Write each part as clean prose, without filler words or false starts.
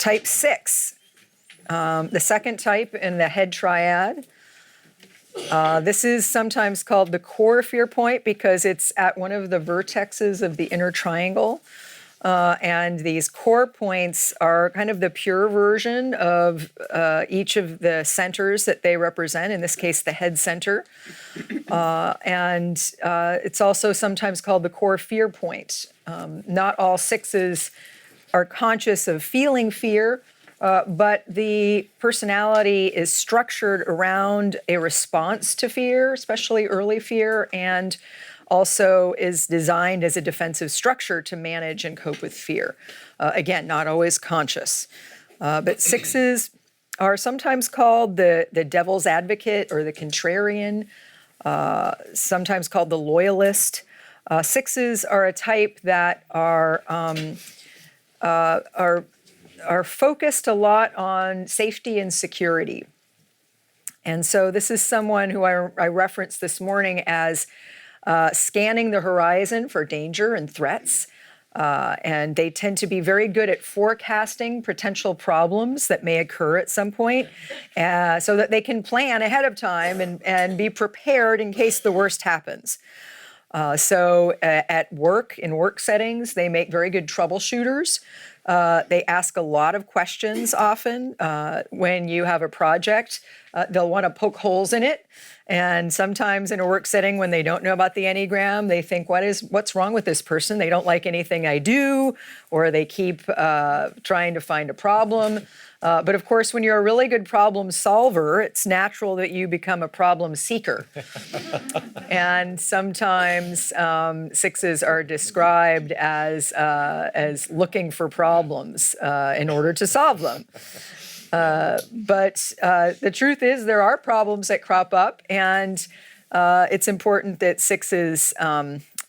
Type 6, the second type in the head triad. This is sometimes called the core fear point because it's at one of the vertexes of the inner triangle. And these core points are kind of the pure version of each of the centers that they represent, in this case, the head center. And it's also sometimes called the core fear point. Not all sixes are conscious of feeling fear, but the personality is structured around a response to fear, especially early fear, and also is designed as a defensive structure to manage and cope with fear. Again, not always conscious. But sixes are sometimes called the devil's advocate or the contrarian, sometimes called the loyalist. Sixes are a type that are focused a lot on safety and security. And so this is someone who I referenced this morning as scanning the horizon for danger and threats. And they tend to be very good at forecasting potential problems that may occur at some point so that they can plan ahead of time and be prepared in case the worst happens. So at work, in work settings, they make very good troubleshooters. They ask a lot of questions often. When you have a project, they'll want to poke holes in it. And sometimes in a work setting, when they don't know about the Enneagram, they think, what's wrong with this person? They don't like anything I do, or they keep trying to find a problem. But of course, when you're a really good problem solver, it's natural that you become a problem seeker. And sometimes sixes are described as looking for problems in order to solve them. But the truth is there are problems that crop up, and it's important that sixes,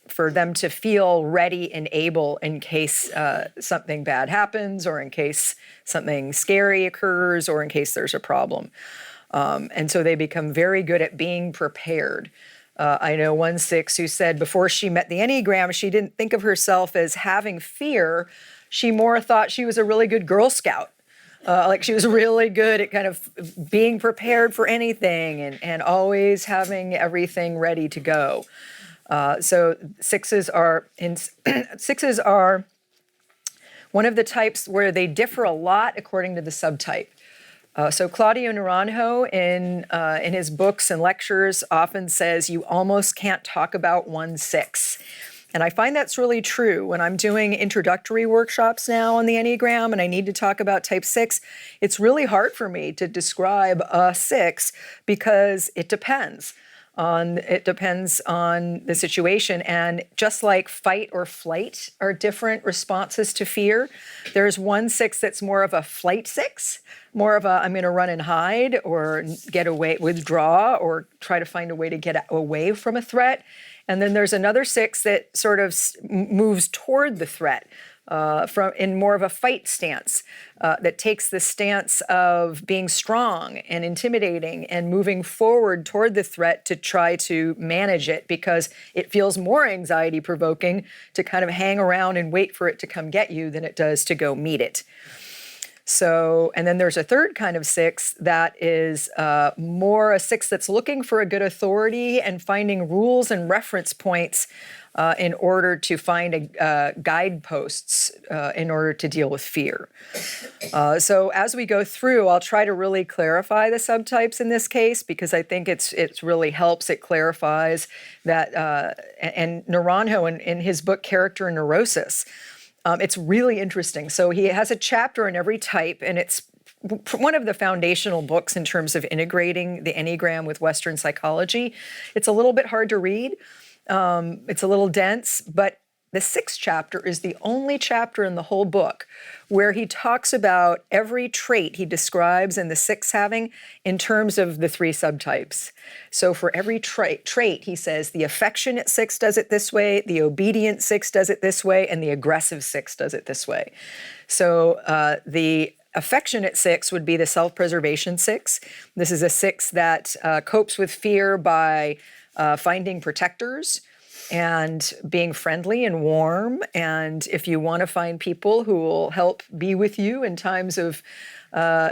for them to feel ready and able in case something bad happens, or in case something scary occurs, or in case there's a problem. And so they become very good at being prepared. I know one six who said before she met the Enneagram, she didn't think of herself as having fear. She more thought she was a really good Girl Scout. Like she was really good at kind of being prepared for anything and always having everything ready to go. So sixes are one of the types where they differ a lot according to the subtype. So Claudio Naranjo in his books and lectures often says you almost can't talk about 1/6. And I find that's really true. When I'm doing introductory workshops now on the Enneagram and I need to talk about type 6, it's really hard for me to describe a 6 because it depends on the situation. And just like fight or flight are different responses to fear, there's 1/6 that's more of a flight 6, more of a I'm going to run and hide or get away, withdraw, or try to find a way to get away from a threat. And then there's another 6 that sort of moves toward the threat in more of a fight stance that takes the stance of being strong and intimidating and moving forward toward the threat to try to manage it because it feels more anxiety provoking to kind of hang around and wait for it to come get you than it does to go meet it. So, and then there's a third kind of 6 that is more a 6 that's looking for a good authority and finding rules and reference points in order to find guideposts in order to deal with fear. So as we go through, I'll try to really clarify the subtypes in this case because I think it really helps. It clarifies that, and Naranjo in his book, Character and Neurosis, it's really interesting. So he has a chapter in every type, and it's one of the foundational books in terms of integrating the Enneagram with Western psychology. It's a little bit hard to read. It's a little dense, but the 6th chapter is the only chapter in the whole book where he talks about every trait he describes in the 6 having in terms of the 3 subtypes. So for every trait, he says the affectionate 6 does it this way, the obedient 6 does it this way, and the aggressive 6 does it this way. So the affectionate 6 would be the self-preservation 6. This is a 6 that copes with fear by finding protectors. and being friendly and warm. And if you want to find people who will help be with you in times of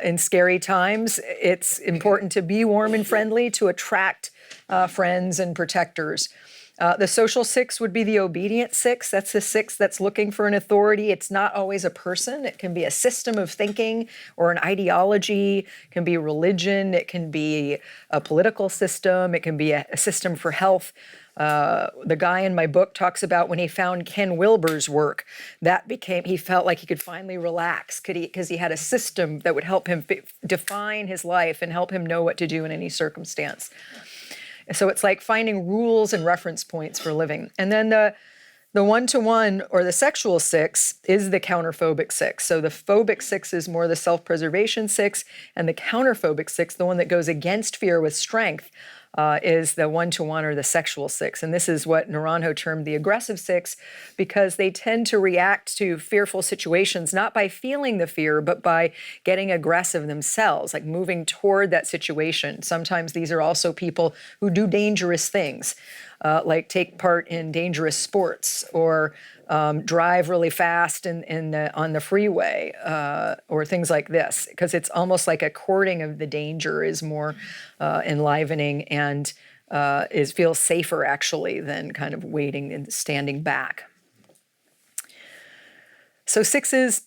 in scary times, it's important to be warm and friendly to attract friends and protectors. The social 6 would be the obedient 6. That's the 6 that's looking for an authority. It's not always a person. It can be a system of thinking or an ideology. It can be religion. It can be a political system. It can be a system for health. The guy in my book talks about when he found Ken Wilber's work, he felt like he could finally relax because he had a system that would help him define his life and help him know what to do in any circumstance. So it's like finding rules and reference points for living. And then the one-to-one or the sexual 6 is the counterphobic 6. So the phobic 6 is more the self-preservation 6, and the counterphobic 6, the one that goes against fear with strength, is the one-to-one or the sexual 6. And this is what Naranjo termed the aggressive 6, because they tend to react to fearful situations, not by feeling the fear, but by getting aggressive themselves, like moving toward that situation. Sometimes these are also people who do dangerous things, like take part in dangerous sports or drive really fast on the freeway or things like this, because it's almost like a courting of the danger is more enlivening and feels safer actually than kind of waiting and standing back. So 6s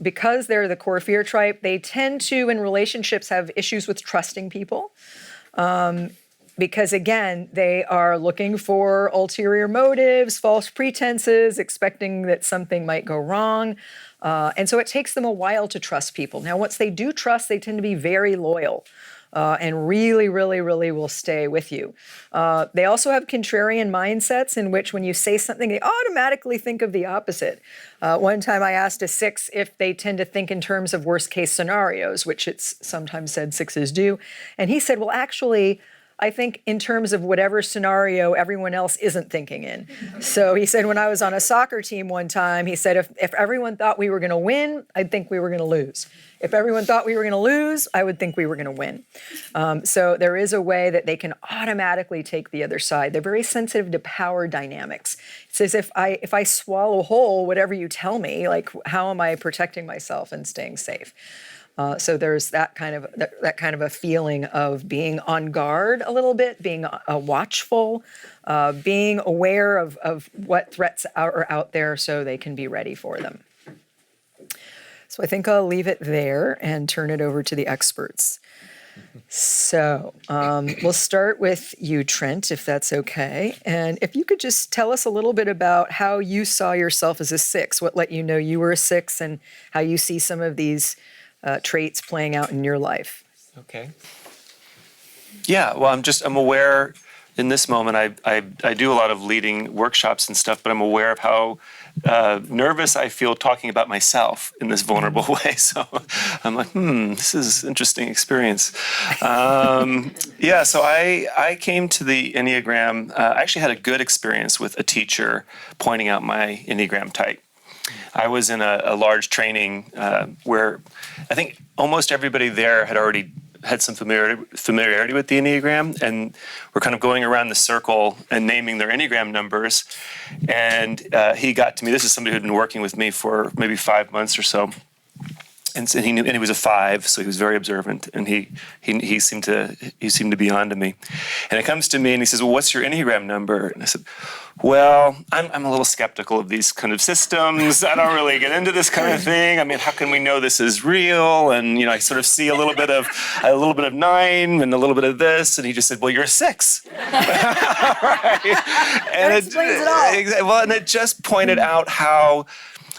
because they're the core fear type, they tend to, in relationships, have issues with trusting people. Because again, they are looking for ulterior motives, false pretenses, expecting that something might go wrong. And so it takes them a while to trust people. Now, once they do trust, they tend to be very loyal and really, really, really will stay with you. They also have contrarian mindsets in which when you say something, they automatically think of the opposite. One time I asked a 6 if they tend to think in terms of worst case scenarios, which it's sometimes said 6s do. And he said, well, actually, I think in terms of whatever scenario everyone else isn't thinking in. So he said, when I was on a soccer team one time, he said, if everyone thought we were going to win, I'd think we were going to lose. If everyone thought we were going to lose, I would think we were going to win. So there is a way that they can automatically take the other side. They're very sensitive to power dynamics. It says, if I swallow whole whatever you tell me, like how am I protecting myself and staying safe? So there's that kind of a feeling of being on guard a little bit, being watchful, being aware of what threats are out there so they can be ready for them. So I think I'll leave it there and turn it over to the experts. So we'll start with you, Trent, if that's okay. And if you could just tell us a little bit about how you saw yourself as a 6, what let you know you were a 6, and how you see some of these traits playing out in your life. Okay. Yeah, well, I'm aware in this moment, I do a lot of leading workshops and stuff, but I'm aware of how nervous I feel talking about myself in this vulnerable way. So I'm like, this is an interesting experience. So I came to the Enneagram, I actually had a good experience with a teacher pointing out my Enneagram type. I was in a large training where I think almost everybody there had already had some familiarity with the Enneagram, and we're kind of going around the circle and naming their Enneagram numbers. And he got to me. This is somebody who had been working with me for maybe 5 months or so. And so he knew, and he was a 5, so he was very observant, and he seemed to be on to me. And it comes to me, and he says, "Well, what's your Enneagram number?" And I said, "Well, I'm a little skeptical of these kind of systems. I don't really get into this kind of thing. I mean, how can we know this is real?" And I sort of see a little bit of 9 and a little bit of this. And he just said, "Well, you're a 6." Right? And that explains it all. Well, and it just pointed out how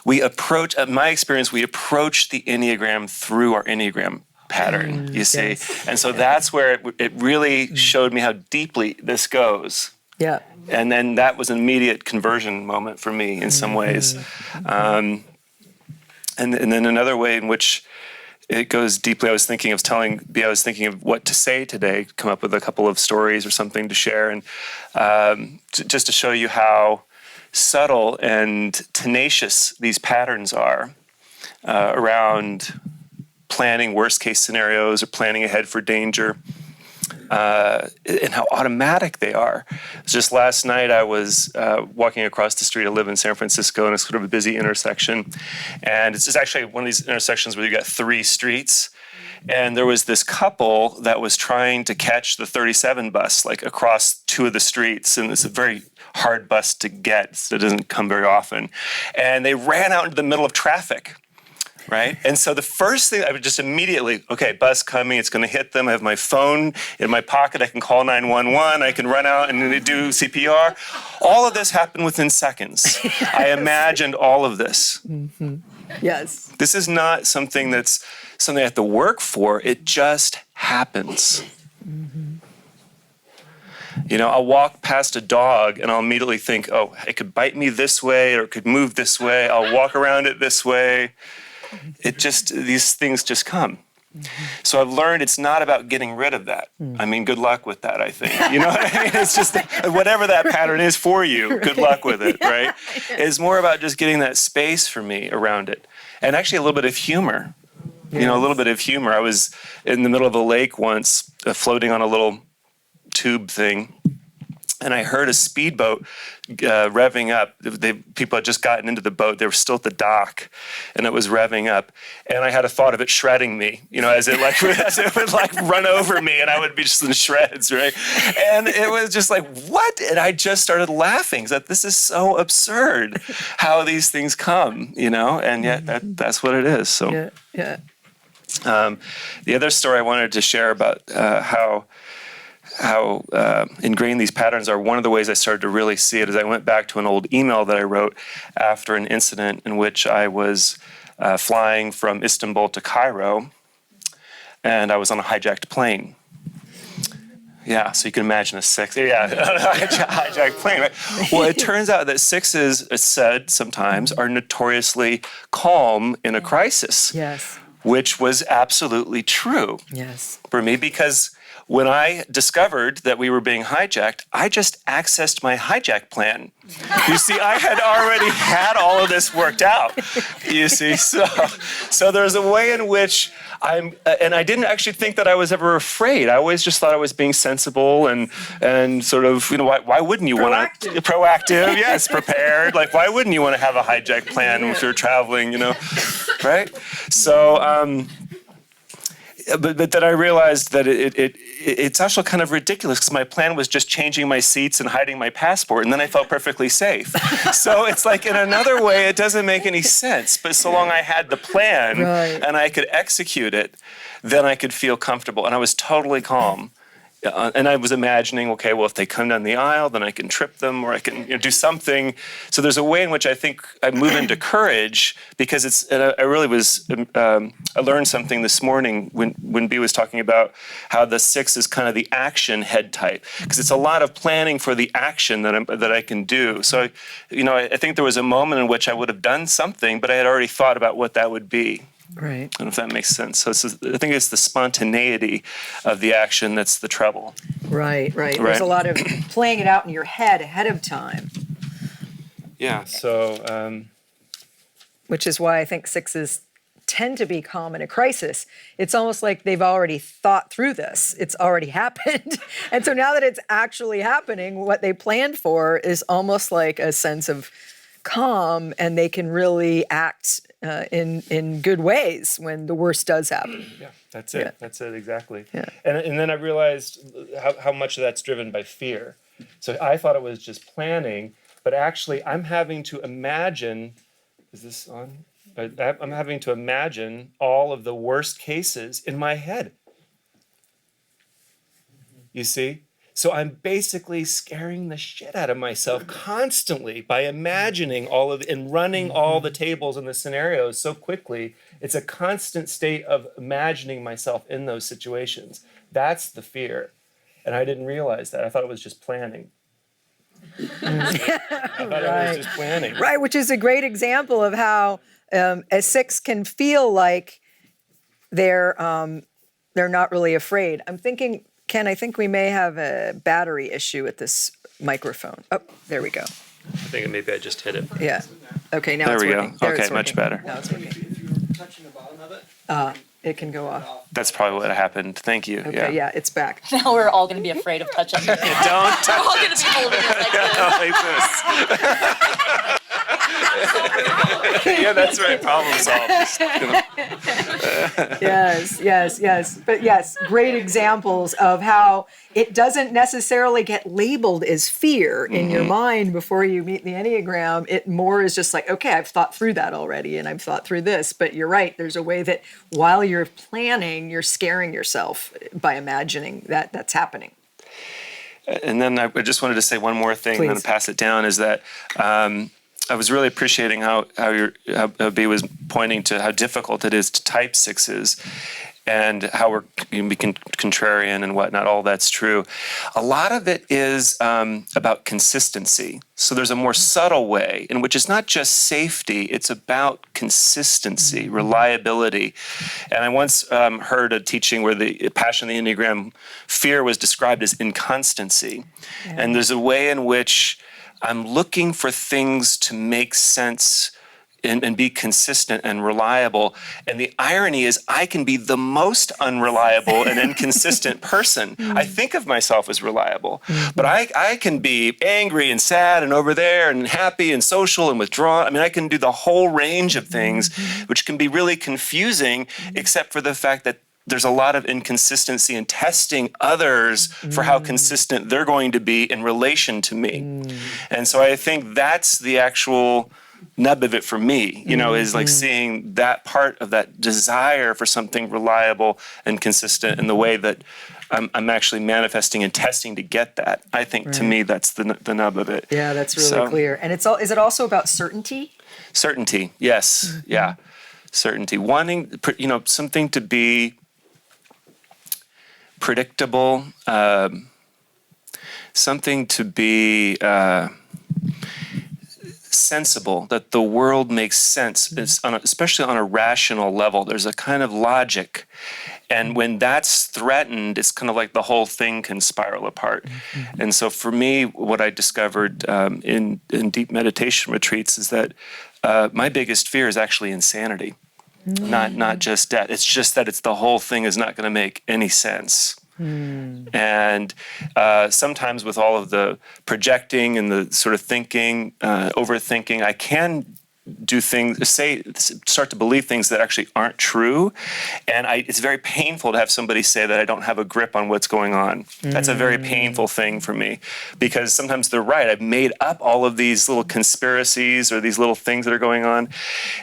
we approach, my experience, we approach the Enneagram through our Enneagram pattern, you see. Yes. And so that's where it really showed me how deeply this goes. Yeah. And then that was an immediate conversion moment for me in some ways. And then another way in which it goes deeply, I was thinking of what to say today, come up with a couple of stories or something to share, and just to show you how subtle and tenacious these patterns are around planning worst case scenarios or planning ahead for danger. and how automatic they are. Just last night, I was walking across the street. I live in San Francisco, and it's sort of a busy intersection. And it's just actually one of these intersections where you got 3 streets. And there was this couple that was trying to catch the 37 bus, like across 2 of the streets. And it's a very hard bus to get, so it doesn't come very often. And they ran out into the middle of traffic. Right? And so the first thing, I would just immediately, okay, bus coming, it's going to hit them. I have my phone in my pocket. I can call 911. I can run out and do CPR. All of this happened within seconds. I imagined all of this. Mm-hmm. Yes. This is not something that's something I have to work for. It just happens. Mm-hmm. You know, I'll walk past a dog and I'll immediately think, oh, it could bite me this way or it could move this way. I'll walk around it this way. These things just come. Mm-hmm. So I've learned it's not about getting rid of that. I mean, good luck with that, I think. You know what I mean? It's just whatever that pattern is for you, good luck with it, right? It's more about just getting that space for me around it. And actually a little bit of humor. Yes. You know, a little bit of humor. I was in the middle of a lake once, floating on a little tube thing, and I heard a speedboat revving up. People had just gotten into the boat. They were still at the dock, and it was revving up. And I had a thought of it shredding me, you know, as it would like run over me, and I would be just in shreds, right? And it was just like, what? And I just started laughing. That this is so absurd, how these things come, you know, and yet that's what it is. So, yeah. The other story I wanted to share about how ingrained these patterns are, one of the ways I started to really see it is I went back to an old email that I wrote after an incident in which I was flying from Istanbul to Cairo, and I was on a hijacked plane. Yeah, so you can imagine a 6. Yeah, hijacked plane, right? Well, it turns out that 6s, it's said sometimes, are notoriously calm in a crisis. Yes. Which was absolutely true. Yes. For me, because when I discovered that we were being hijacked, I just accessed my hijack plan. You see, I had already had all of this worked out. You see, so there's a way in which and I didn't actually think that I was ever afraid. I always just thought I was being sensible and sort of, you know, why wouldn't you want to proactive? Yes, prepared. Like, why wouldn't you want to have a hijack plan if you're traveling? You know, right? So. But then I realized that it's actually kind of ridiculous because my plan was just changing my seats and hiding my passport, and then I felt perfectly safe. So it's like, in another way, it doesn't make any sense. But so long I had the plan and I could execute it, then I could feel comfortable. And I was totally calm. And I was imagining, okay, well, if they come down the aisle, then I can trip them or I can do something. So there's a way in which I think I move into courage because I learned something this morning when Bea was talking about how the 6 is kind of the action head type because it's a lot of planning for the action that I can do. So, you know, I think there was a moment in which I would have done something, but I had already thought about what that would be. Right. I don't know if that makes sense. So I think it's the spontaneity of the action that's the trouble. Right. There's a lot of playing it out in your head ahead of time. Yeah, so... which is why I think 6s tend to be calm in a crisis. It's almost like they've already thought through this. It's already happened. And so now that it's actually happening, what they planned for is almost like a sense of calm, and they can really act in good ways when the worst does happen. Yeah, that's it. Yeah. That's it, exactly. Yeah. And then I realized how much of that's driven by fear. So I thought it was just planning, but actually I'm having to imagine, is this on? I'm having to imagine all of the worst cases in my head. You see? So I'm basically scaring the shit out of myself constantly by imagining and running all the tables and the scenarios so quickly. It's a constant state of imagining myself in those situations. That's the fear. And I didn't realize that. I thought it was just planning. I thought it was just planning. Right, which is a great example of how a 6 can feel like they're not really afraid. I'm thinking, Ken, I think we may have a battery issue with this microphone. Oh, there we go. I think maybe I just hit it. Yeah. Okay, now there it's we working. Go. Okay, much better. Now it's working. If you're touching the bottom of it, it can go off. That's probably what happened. Thank you. Okay, yeah, it's back. Now we're all going to be afraid of touching it. Don't touch We're all going to be holding it like this. Like this. Yeah, that's right. Problem solved. Yes. But yes, great examples of how it doesn't necessarily get labeled as fear in your mind before you meet the Enneagram. It more is just like, okay, I've thought through that already and I've thought through this. But you're right, there's a way that while you're planning, you're scaring yourself by imagining that that's happening. And then I just wanted to say one more thing, and then pass it down, is that I was really appreciating how B was pointing to how difficult it is to type sixes, and how we can be contrarian and whatnot. All that's true. A lot of it is about consistency. So there's a more subtle way in which it's not just safety, it's about consistency, reliability. And I once heard a teaching where the passion of the Enneagram, fear was described as inconstancy. Yeah. And there's a way in which I'm looking for things to make sense and be consistent and reliable. And the irony is I can be the most unreliable and inconsistent person. I think of myself as reliable, but I can be angry and sad and over there and happy and social and withdrawn. I mean, I can do the whole range of things, which can be really confusing, except for the fact that there's a lot of inconsistency in testing others for how consistent they're going to be in relation to me. And so I think that's the actual nub of it for me, is like seeing that part of that desire for something reliable and consistent in the way that I'm actually manifesting and testing to get that. I think to me that's the nub of it. Yeah, that's really clear. And is it also about certainty? Certainty, yes, yeah, certainty. Wanting, something to be predictable, something to be sensible, that the world makes sense, especially on a rational level. There's a kind of logic. And when that's threatened, it's kind of like the whole thing can spiral apart. And so for me, what I discovered in deep meditation retreats is that my biggest fear is actually insanity, not just death. It's just that the whole thing is not going to make any sense. And sometimes with all of the projecting and the sort of thinking, overthinking, I can do things, start to believe things that actually aren't true. And it's very painful to have somebody say that I don't have a grip on what's going on. That's a very painful thing for me, because sometimes they're right. I've made up all of these little conspiracies or these little things that are going on.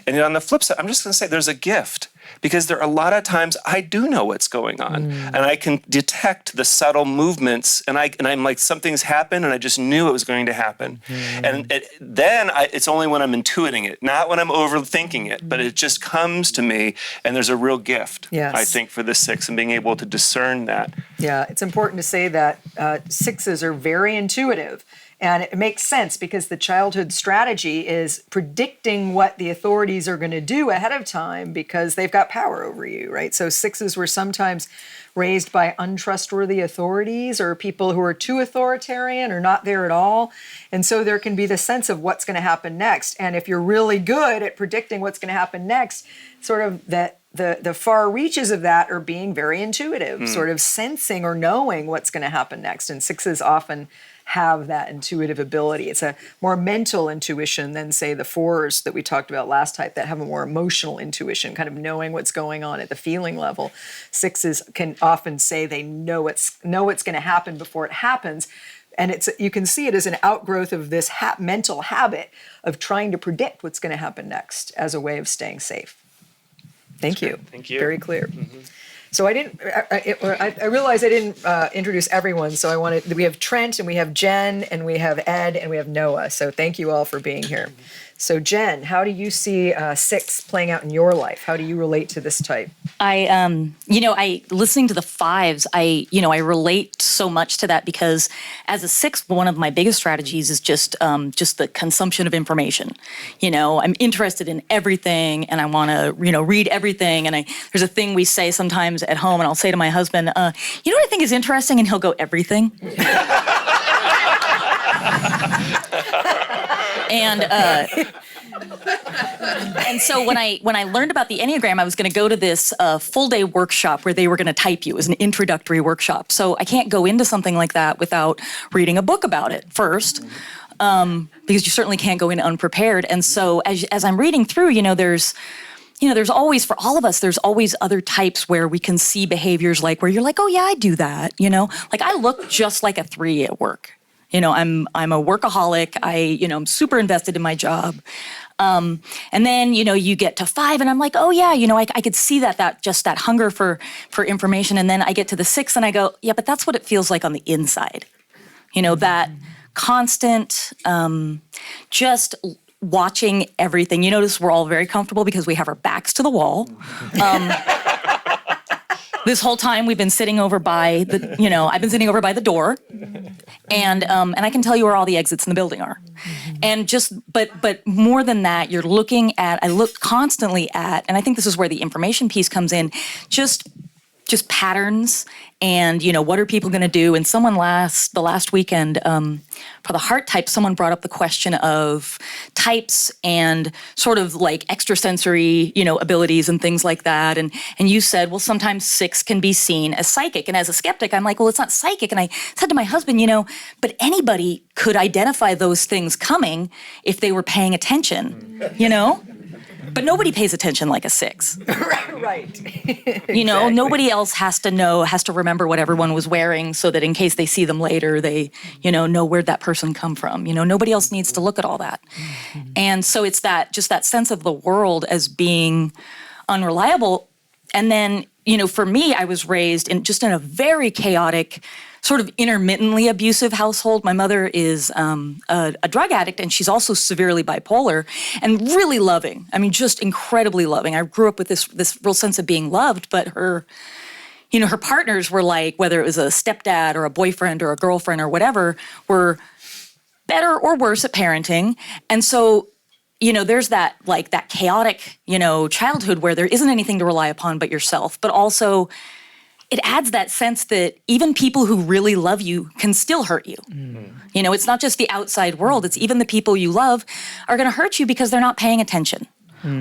And on the flip side, I'm just going to say there's a gift. Because there are a lot of times I do know what's going on, and I can detect the subtle movements, and I'm like, something's happened, and I just knew it was going to happen. And it's only when I'm intuiting it, not when I'm overthinking it, but it just comes to me, and there's a real gift, I think, for the six, and being able to discern that. Yeah, it's important to say that sixes are very intuitive. And it makes sense because the childhood strategy is predicting what the authorities are going to do ahead of time because they've got power over you, right? So sixes were sometimes raised by untrustworthy authorities or people who are too authoritarian or not there at all. And so there can be the sense of what's going to happen next. And if you're really good at predicting what's going to happen next, sort of that the far reaches of that are being very intuitive, sort of sensing or knowing what's going to happen next. And sixes often have that intuitive ability. It's a more mental intuition than, say, the fours that we talked about last time that have a more emotional intuition, kind of knowing what's going on at the feeling level. Sixes can often say they know what's going to happen before it happens. And you can see it as an outgrowth of this mental habit of trying to predict what's going to happen next as a way of staying safe. Thank you. Thank you. Very clear. So I realized I didn't introduce everyone. So we have Trent and we have Jen and we have Ed and we have Noah. So thank you all for being here. So Jen, how do you see six playing out in your life? How do you relate to this type? Listening to the fives, I relate so much to that because as a six, one of my biggest strategies is just the consumption of information. I'm interested in everything and I want to, read everything. And there's a thing we say sometimes at home and I'll say to my husband, you know what I think is interesting? And he'll go, everything. And And so when I learned about the Enneagram, I was going to go to this full day workshop where they were going to type you. It was an introductory workshop. So I can't go into something like that without reading a book about it first, because you certainly can't go in unprepared. And so as I'm reading through, there's always, for all of us, there's always other types where we can see behaviors like where you're like, oh yeah, I do that. Like I look just like a 3 at work. I'm a workaholic. I'm super invested in my job. And then, you get to 5 and I'm like, oh yeah, I could see that just that hunger for information. And then I get to the 6 and I go, yeah, but that's what it feels like on the inside. That constant, just watching everything. You notice we're all very comfortable because we have our backs to the wall. This whole time we've been sitting over by I've been sitting over by the door, and I can tell you where all the exits in the building are. And but more than that, I look constantly at, and I think this is where the information piece comes in, just patterns and, what are people going to do? And someone the last weekend, for the heart type, someone brought up the question of types and sort of like extrasensory, abilities and things like that. And you said, well, sometimes 6 can be seen as psychic. And as a skeptic, I'm like, well, it's not psychic. And I said to my husband, but anybody could identify those things coming if they were paying attention, But nobody pays attention like a 6. Right. Exactly. Nobody else has to remember what everyone was wearing so that in case they see them later, they, know where'd that person come from. Nobody else needs to look at all that. And so it's that sense of the world as being unreliable. And then, for me, I was raised in a very chaotic, sort of intermittently abusive household. My mother is a drug addict, and she's also severely bipolar and really loving. I mean, just incredibly loving. I grew up with this real sense of being loved, but her partners were like, whether it was a stepdad or a boyfriend or a girlfriend or whatever, were better or worse at parenting. And so, there's that chaotic, childhood where there isn't anything to rely upon but yourself, but also it adds that sense that even people who really love you can still hurt you. It's not just the outside world. It's even the people you love are going to hurt you because they're not paying attention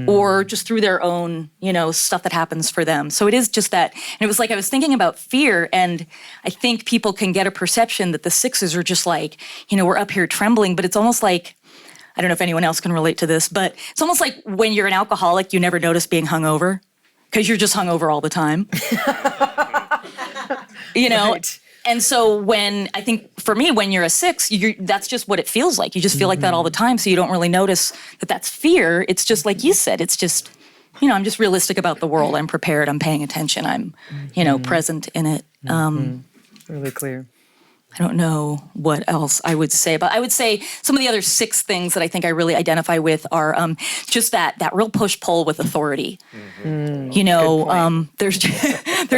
or just through their own, stuff that happens for them. So it is just that. And it was like I was thinking about fear, and I think people can get a perception that the 6s are just like, we're up here trembling, but it's almost like, I don't know if anyone else can relate to this, but it's almost like when you're an alcoholic, you never notice being hungover because you're just hungover all the time. Right. And so I think for me, when you're a 6, that's just what it feels like. You just feel like that all the time. So you don't really notice that that's fear. It's just like you said, it's just, I'm just realistic about the world. I'm prepared. I'm paying attention. I'm, present in it. Really clear. I don't know what else I would say, but I would say some of the other 6 things that I think I really identify with are just that real push-pull with authority. There's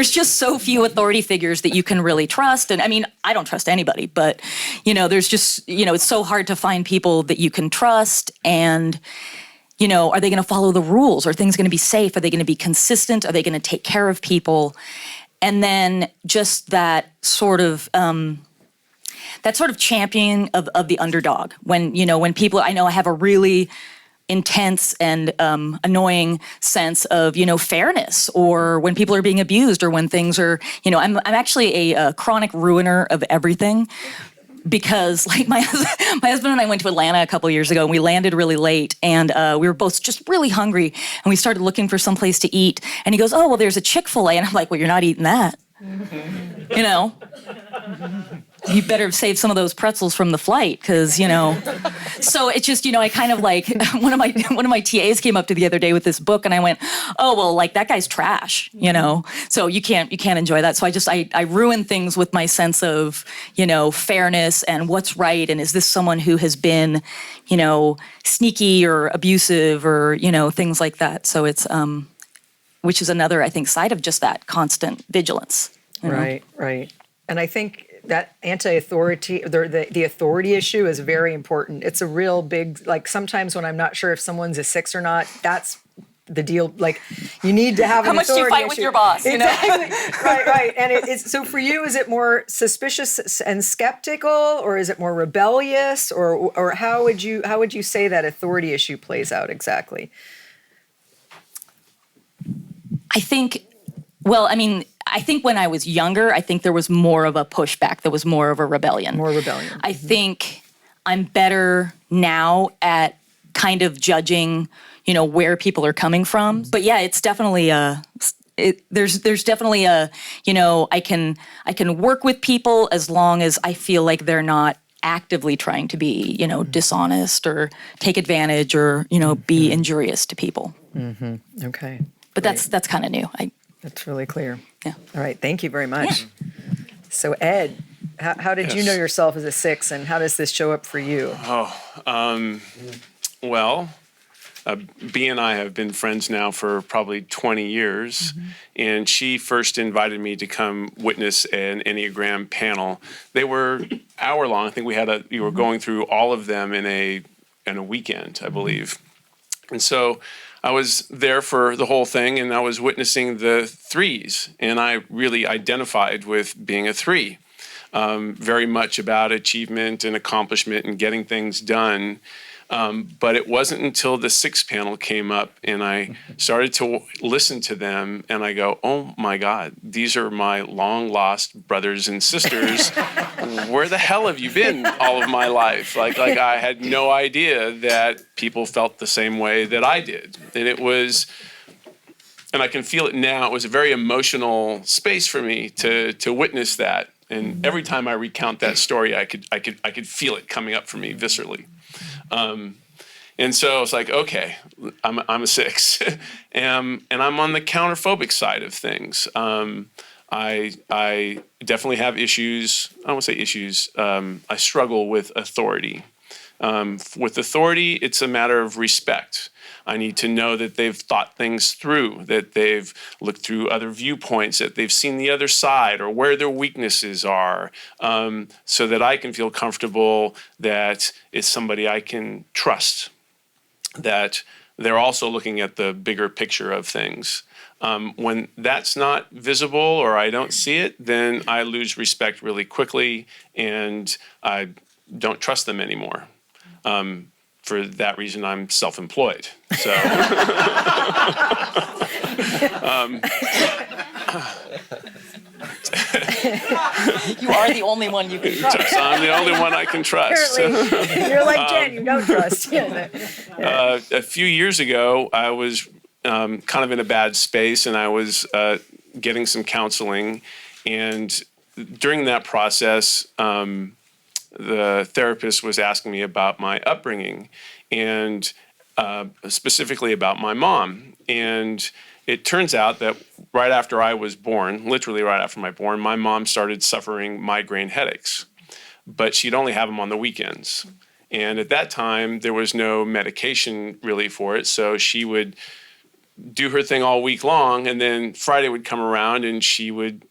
just so few authority figures that you can really trust. And I mean, I don't trust anybody, but, there's just, it's so hard to find people that you can trust. And, are they going to follow the rules? Are things going to be safe? Are they going to be consistent? Are they going to take care of people? And then just that sort of championing of the underdog. When people, I know I have a really intense and annoying sense of, fairness, or when people are being abused, or when things are, I'm actually a chronic ruiner of everything. Because like my husband and I went to Atlanta a couple years ago, and we landed really late, and we were both just really hungry, and we started looking for some place to eat. And he goes, "Oh, well, there's a Chick-fil-A," and I'm like, "Well, you're not eating that." You better saved some of those pretzels from the flight, because So it's just I kind of like one of my TAs came up to the other day with this book, and I went, "Oh well, like that guy's trash," So you can't enjoy that. So I ruin things with my sense of fairness and what's right, and is this someone who has been sneaky or abusive or things like that. So it's which is another, I think, side of just that constant vigilance. Right. And I think that anti-authority, the authority issue is very important. It's a real big, like sometimes when I'm not sure if someone's a 6 or not, that's the deal. Like, you need to have How an much do you authority fight with issue. your boss? You know? Exactly. Right. And it's so for you, is it more suspicious and skeptical, or is it more rebellious, or how would you say that authority issue plays out exactly? I think when I was younger, I think there was more of a pushback. There was more of a rebellion. More rebellion. I think I'm better now at kind of judging, where people are coming from. But yeah, it's definitely there's definitely I can work with people as long as I feel like they're not actively trying to be, dishonest or take advantage or, be injurious to people. Mm-hmm. Okay. But that's kind of new. That's really clear. Yeah. All right. Thank you very much. So Ed, how did you know yourself as a 6, and how does this show up for you? Well, Bea and I have been friends now for probably 20 years, and she first invited me to come witness an Enneagram panel. They were hour long. I think you were going through all of them in a weekend, I believe. And so I was there for the whole thing, and I was witnessing the 3s, and I really identified with being a 3. Very much about achievement and accomplishment and getting things done. But it wasn't until the 6 panel came up and I started to listen to them, and I go, oh my God, these are my long lost brothers and sisters. Where the hell have you been all of my life? Like I had no idea that people felt the same way that I did. And I can feel it now. It was a very emotional space for me to witness that. And every time I recount that story, I could feel it coming up for me viscerally. And so it's like, okay, I'm a 6, and I'm on the counterphobic side of things. I definitely have issues. I don't want to say issues. I struggle with authority. With authority, it's a matter of respect. I need to know that they've thought things through, that they've looked through other viewpoints, that they've seen the other side or where their weaknesses are, so that I can feel comfortable that it's somebody I can trust, that they're also looking at the bigger picture of things. When that's not visible or I don't see it, then I lose respect really quickly and I don't trust them anymore. For that reason, I'm self-employed. So, You are the only one you can trust. so I'm the only one I can trust. Apparently, you're like Jen, you don't trust. A few years ago, I was kind of in a bad space, and I was getting some counseling. And during that process, the therapist was asking me about my upbringing, and specifically about my mom. And it turns out that right after I was born, literally right after my mom started suffering migraine headaches. But she'd only have them on the weekends. And at that time, there was no medication really for it. So she would do her thing all week long, and then Friday would come around and she would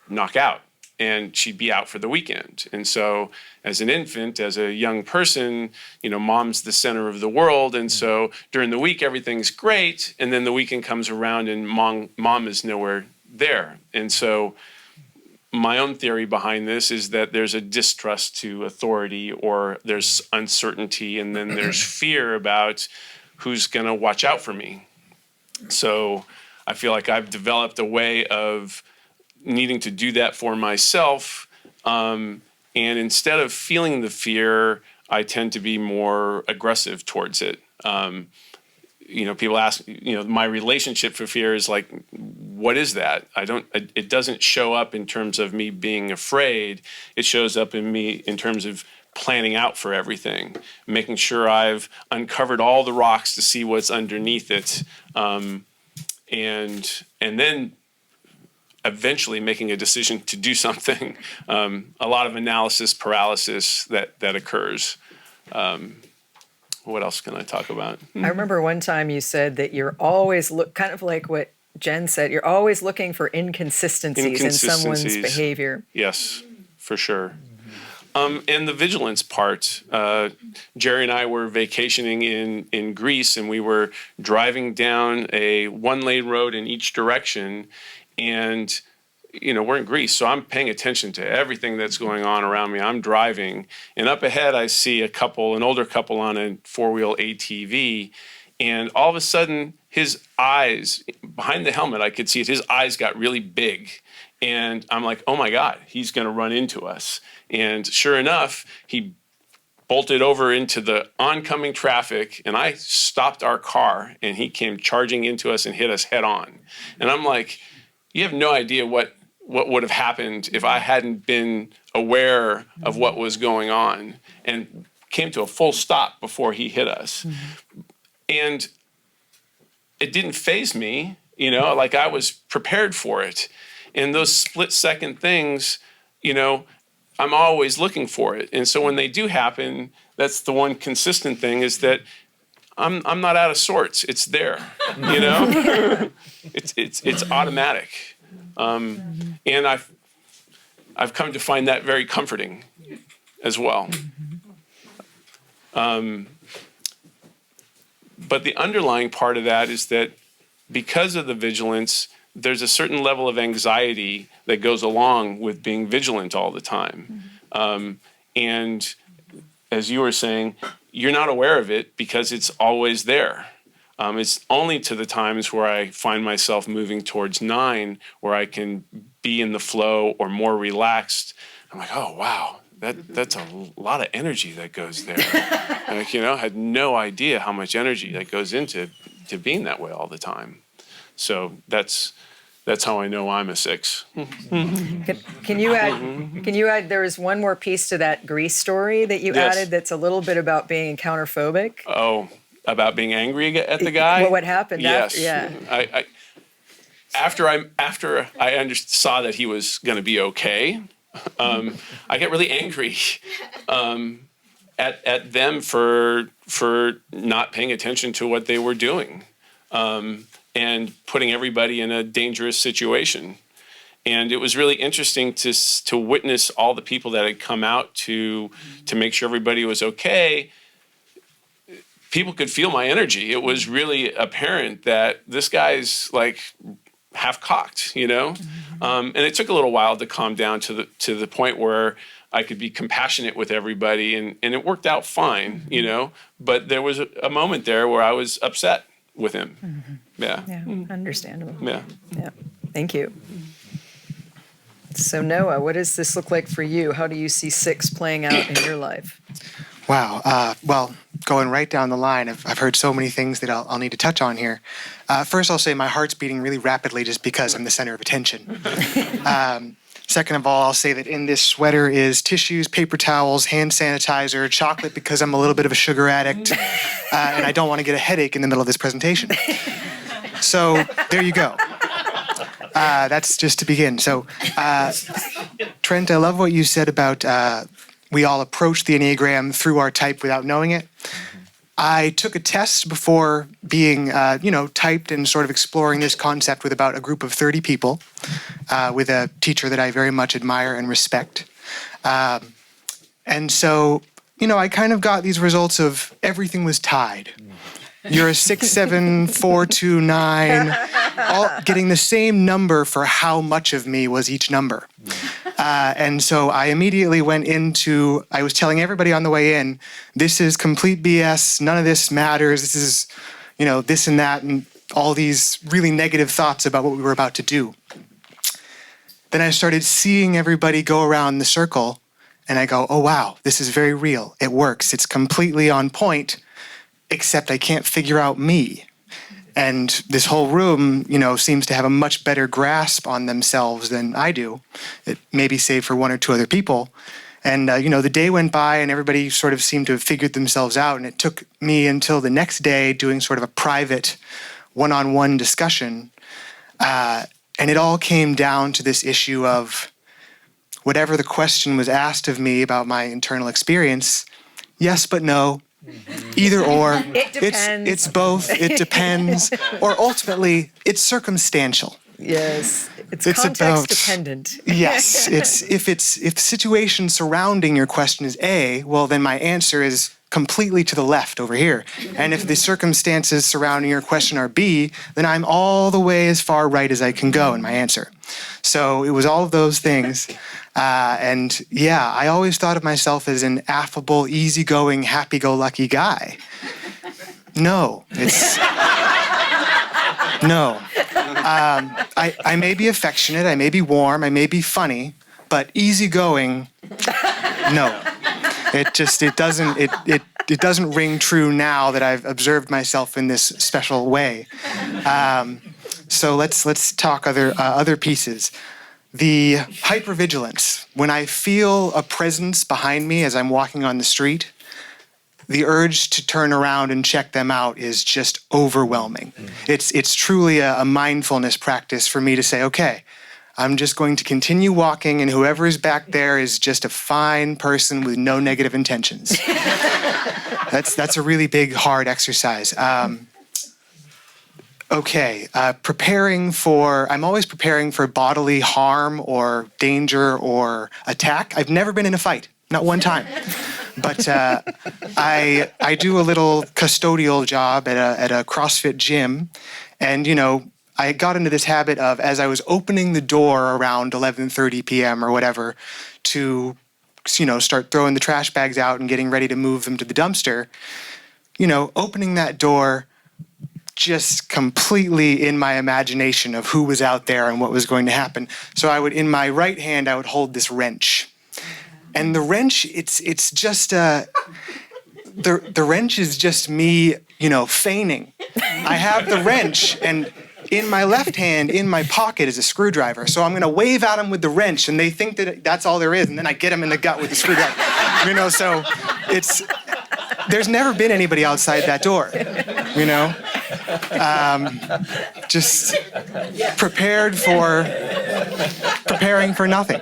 knock out. And she'd be out for the weekend. And so as an infant, as a young person, mom's the center of the world. And so during the week, everything's great. And then the weekend comes around and mom is nowhere there. And so my own theory behind this is that there's a distrust to authority, or there's uncertainty, and then there's fear about who's going to watch out for me. So I feel like I've developed a way of needing to do that for myself, and instead of feeling the fear, I tend to be more aggressive towards it. People ask, my relationship for fear is like, what is that? It doesn't show up in terms of me being afraid. It shows up in me in terms of planning out for everything, making sure I've uncovered all the rocks to see what's underneath it, and then eventually making a decision to do something. A lot of analysis paralysis that occurs. What else can I talk about? I remember one time you said that you're always kind of like what Jen said, you're always looking for inconsistencies in someone's behavior. Yes, for sure. And the vigilance part. Jerry and I were vacationing in Greece, and we were driving down a one-lane road in each direction. And, we're in Greece, so I'm paying attention to everything that's going on around me. I'm driving, and up ahead I see an older couple on a four-wheel ATV, and all of a sudden his eyes, behind the helmet I could see it, his eyes got really big. And I'm like, oh my God, he's going to run into us. And sure enough, he bolted over into the oncoming traffic, and I stopped our car, and he came charging into us and hit us head on. And I'm like, you have no idea what would have happened if I hadn't been aware of what was going on and came to a full stop before he hit us. And it didn't faze me, like I was prepared for it. And those split-second things, I'm always looking for it. And so when they do happen, that's the one consistent thing, is that I'm not out of sorts. It's there, It's automatic. And I've come to find that very comforting as well. But the underlying part of that is that because of the vigilance, there's a certain level of anxiety that goes along with being vigilant all the time. And as you were saying, you're not aware of it because it's always there. It's only to the times where I find myself moving towards 9, where I can be in the flow or more relaxed. I'm like, oh, wow, that's a lot of energy that goes there. I had no idea how much energy that goes into being that way all the time. So that's how I know I'm a 6. Can you add, there is one more piece to that Greece story that you Yes. added that's a little bit about being counterphobic? Oh, about being angry at the guy? Well, what happened? Yes. Yeah. After I saw that he was going to be okay, I get really angry at them for not paying attention to what they were doing. And putting everybody in a dangerous situation. And it was really interesting to witness all the people that had come out to make sure everybody was okay. People could feel my energy. It was really apparent that this guy's like half cocked, And it took a little while to calm down to the point where I could be compassionate with everybody, and it worked out fine, But there was a moment there where I was upset with him. Yeah. Understandable. Yeah. Thank you. So Noah, what does this look like for you? How do you see 6 playing out in your life? Wow. Well, going right down the line, I've heard so many things that I'll need to touch on here. First, I'll say my heart's beating really rapidly just because I'm the center of attention. Second of all, I'll say that in this sweater is tissues, paper towels, hand sanitizer, chocolate because I'm a little bit of a sugar addict, and I don't want to get a headache in the middle of this presentation. So there you go. That's just to begin. So, Trent, I love what you said about we all approach the Enneagram through our type without knowing it. I took a test before being, typed and sort of exploring this concept with about a group of 30 people, with a teacher that I very much admire and respect. And so, I kind of got these results of everything was tied. You're a 6, 7, 4, 2, 9, all getting the same number for how much of me was each number. And so I immediately went into, I was telling everybody on the way in, this is complete BS, none of this matters, this is, this and that, and all these really negative thoughts about what we were about to do. Then I started seeing everybody go around the circle, and I go, oh wow, this is very real, it works, it's completely on point, except I can't figure out me. And this whole room, seems to have a much better grasp on themselves than I do, maybe save for 1 or 2 other people. And, the day went by and everybody sort of seemed to have figured themselves out. And it took me until the next day doing sort of a private one-on-one discussion. And it all came down to this issue of whatever the question was asked of me about my internal experience, yes but no. Either or, It depends. it's both, it depends, or ultimately, it's circumstantial. Yes. It's It's context about- dependent. Yes, if the situation surrounding your question is A, well then my answer is completely to the left over here. And if the circumstances surrounding your question are B, then I'm all the way as far right as I can go in my answer. So it was all of those things. And yeah, I always thought of myself as an affable, easygoing, happy-go-lucky guy. No, it's... No. I may be affectionate, I may be warm, I may be funny, but easygoing, no. It doesn't ring true now that I've observed myself in this special way. So let's talk other pieces. The hypervigilance. When I feel a presence behind me as I'm walking on the street, the urge to turn around and check them out is just overwhelming. It's truly a mindfulness practice for me to say, okay, I'm just going to continue walking, and whoever is back there is just a fine person with no negative intentions. That's a really big, hard exercise. I'm always preparing for bodily harm or danger or attack. I've never been in a fight, not one time. But I do a little custodial job at a CrossFit gym, and I got into this habit of, as I was opening the door around 11:30 p.m. or whatever to start throwing the trash bags out and getting ready to move them to the dumpster, opening that door just completely in my imagination of who was out there and what was going to happen. So in my right hand, I would hold this wrench. And the wrench, it's just the wrench is just me, feigning. I have the wrench, and in my left hand, in my pocket, is a screwdriver. So I'm going to wave at them with the wrench, and they think that that's all there is, and then I get them in the gut with the screwdriver. So there's never been anybody outside that door, just preparing for nothing.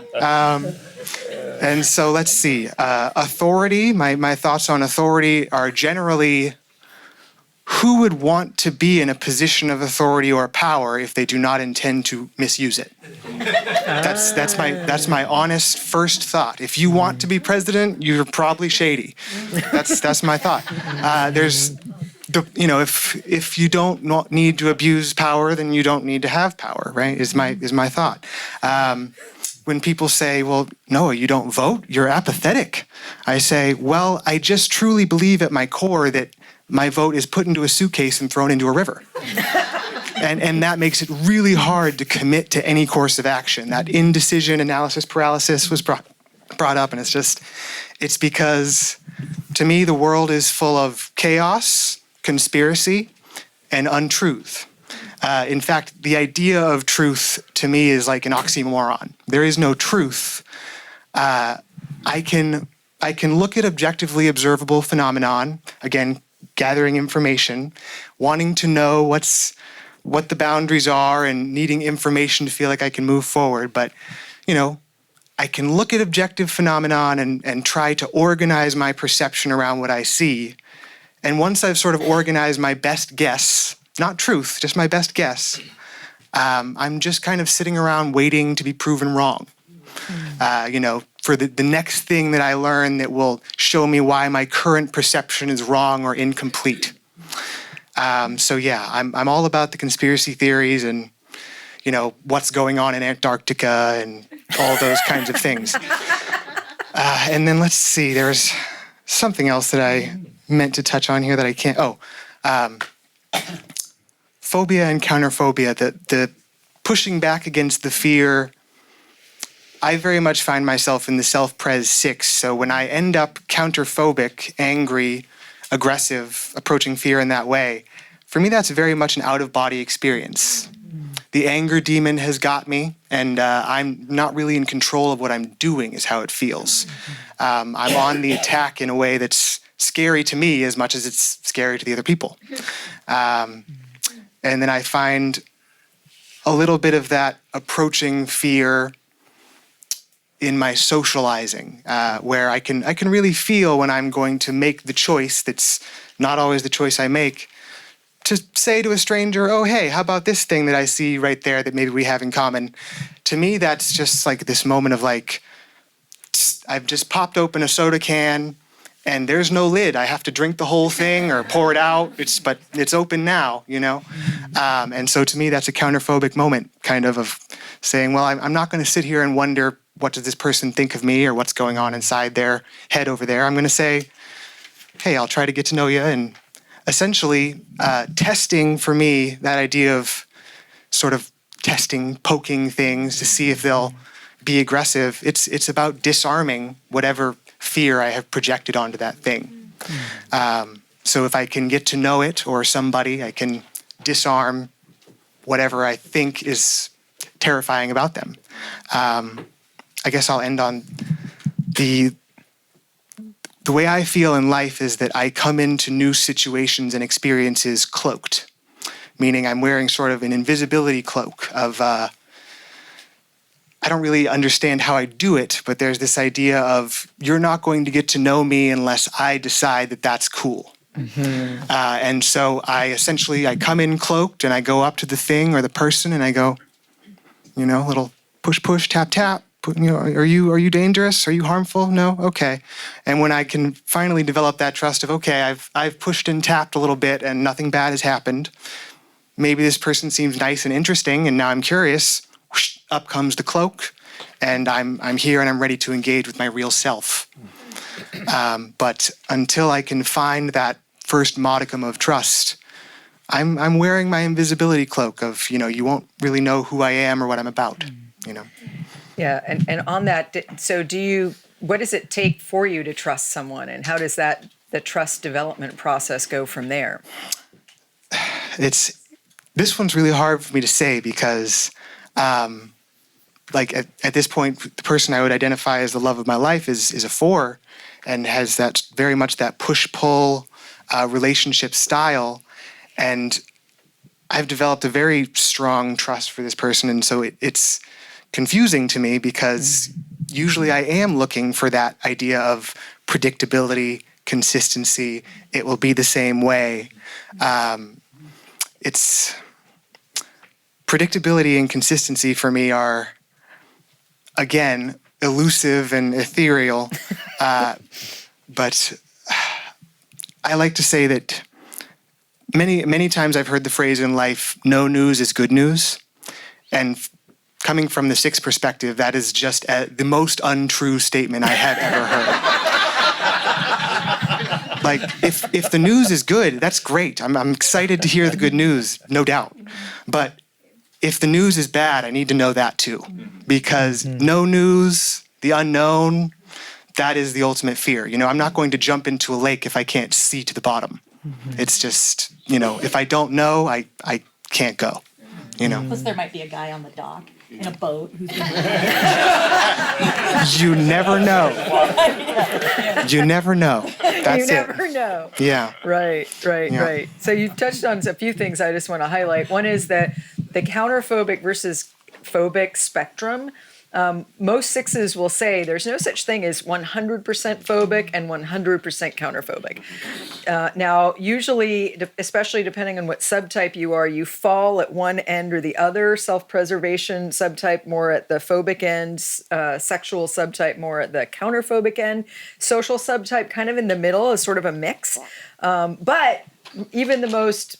And so let's see, authority, my thoughts on authority are generally, who would want to be in a position of authority or power if they do not intend to misuse it? That's my honest first thought. If you want to be president, you're probably shady. That's my thought. If you don't need to abuse power, then you don't need to have power, right? Is my thought. When people say, well, Noah, you don't vote, you're apathetic. I say, well, I just truly believe at my core that my vote is put into a suitcase and thrown into a river. And that makes it really hard to commit to any course of action. That indecision, analysis paralysis was brought up, and it's because, to me, the world is full of chaos, conspiracy, and untruth. In fact, the idea of truth to me is like an oxymoron. There is no truth. I can look at objectively observable phenomenon, again, gathering information, wanting to know what the boundaries are and needing information to feel like I can move forward. But, I can look at objective phenomenon and try to organize my perception around what I see. And once I've sort of organized my best guess, not truth, just my best guess, I'm just kind of sitting around waiting to be proven wrong. For the next thing that I learn that will show me why my current perception is wrong or incomplete. I'm all about the conspiracy theories and, what's going on in Antarctica and all those kinds of things. And then let's see, there's something else that I meant to touch on here that I can't. Phobia and counterphobia, the pushing back against the fear. I very much find myself in the self-pres 6. So when I end up counterphobic, angry, aggressive, approaching fear in that way, for me, that's very much an out-of-body experience. The anger demon has got me, and I'm not really in control of what I'm doing is how it feels. I'm on the attack in a way that's scary to me as much as it's scary to the other people. And then I find a little bit of that approaching fear in my socializing, where I can really feel when I'm going to make the choice that's not always the choice I make, to say to a stranger, oh, hey, how about this thing that I see right there that maybe we have in common? To me, that's just like this moment of like, I've just popped open a soda can and there's no lid. I have to drink the whole thing or pour it out. But it's open now, you know? And so to me, that's a counterphobic moment, kind of saying, well, I'm not going to sit here and wonder, what does this person think of me or what's going on inside their head over there? I'm going to say, hey, I'll try to get to know you. And essentially testing for me, that idea of sort of testing, poking things to see if they'll be aggressive. It's about disarming whatever fear I have projected onto that thing. So if I can get to know it or somebody, I can disarm whatever I think is terrifying about them. I guess I'll end on the way I feel in life is that I come into new situations and experiences cloaked, meaning I'm wearing sort of an invisibility cloak of, I don't really understand how I do it, but there's this idea of you're not going to get to know me unless I decide that that's cool. And so I come in cloaked and I go up to the thing or the person and I go, you know, little push, push, tap, tap. You know, are you dangerous? Are you harmful? No? Okay. And when I can finally develop that trust of, okay, I've pushed and tapped a little bit and nothing bad has happened. Maybe this person seems nice and interesting and now I'm curious. Whoosh, up comes the cloak and I'm here and I'm ready to engage with my real self. But until I can find that first modicum of trust, I'm wearing my invisibility cloak of, you know, you won't really know who I am or what I'm about, you know. Yeah, and on that, so what does it take for you to trust someone, and how does the trust development process go from there? This one's really hard for me to say because, like at this point, the person I would identify as the love of my life is a 4, and has that very much that push-pull relationship style, and I've developed a very strong trust for this person, and so it's confusing to me because usually I am looking for that idea of predictability, consistency. It will be the same way. It's predictability and consistency for me are, again, elusive and ethereal. But I like to say that many times I've heard the phrase in life, no news is good news. And coming from the 6 perspective, that is just the most untrue statement I have ever heard. Like, if the news is good, that's great. I'm excited to hear the good news, no doubt. But if the news is bad, I need to know that too. Because no news, the unknown, that is the ultimate fear. You know, I'm not going to jump into a lake if I can't see to the bottom. It's just, you know, if I don't know, I can't go, you know. Plus, there might be a guy on the dock in a boat who's going You never know. You never know. That's You never know. Yeah. Right. Yeah. Right. So you've touched on a few things I just want to highlight. One is that the counterphobic versus phobic spectrum. Most 6s will say there's no such thing as 100% phobic and 100% counterphobic. Now, usually, especially depending on what subtype you are, you fall at one end or the other. Self-preservation subtype more at the phobic end, sexual subtype more at the counterphobic end, social subtype kind of in the middle is sort of a mix. But even the most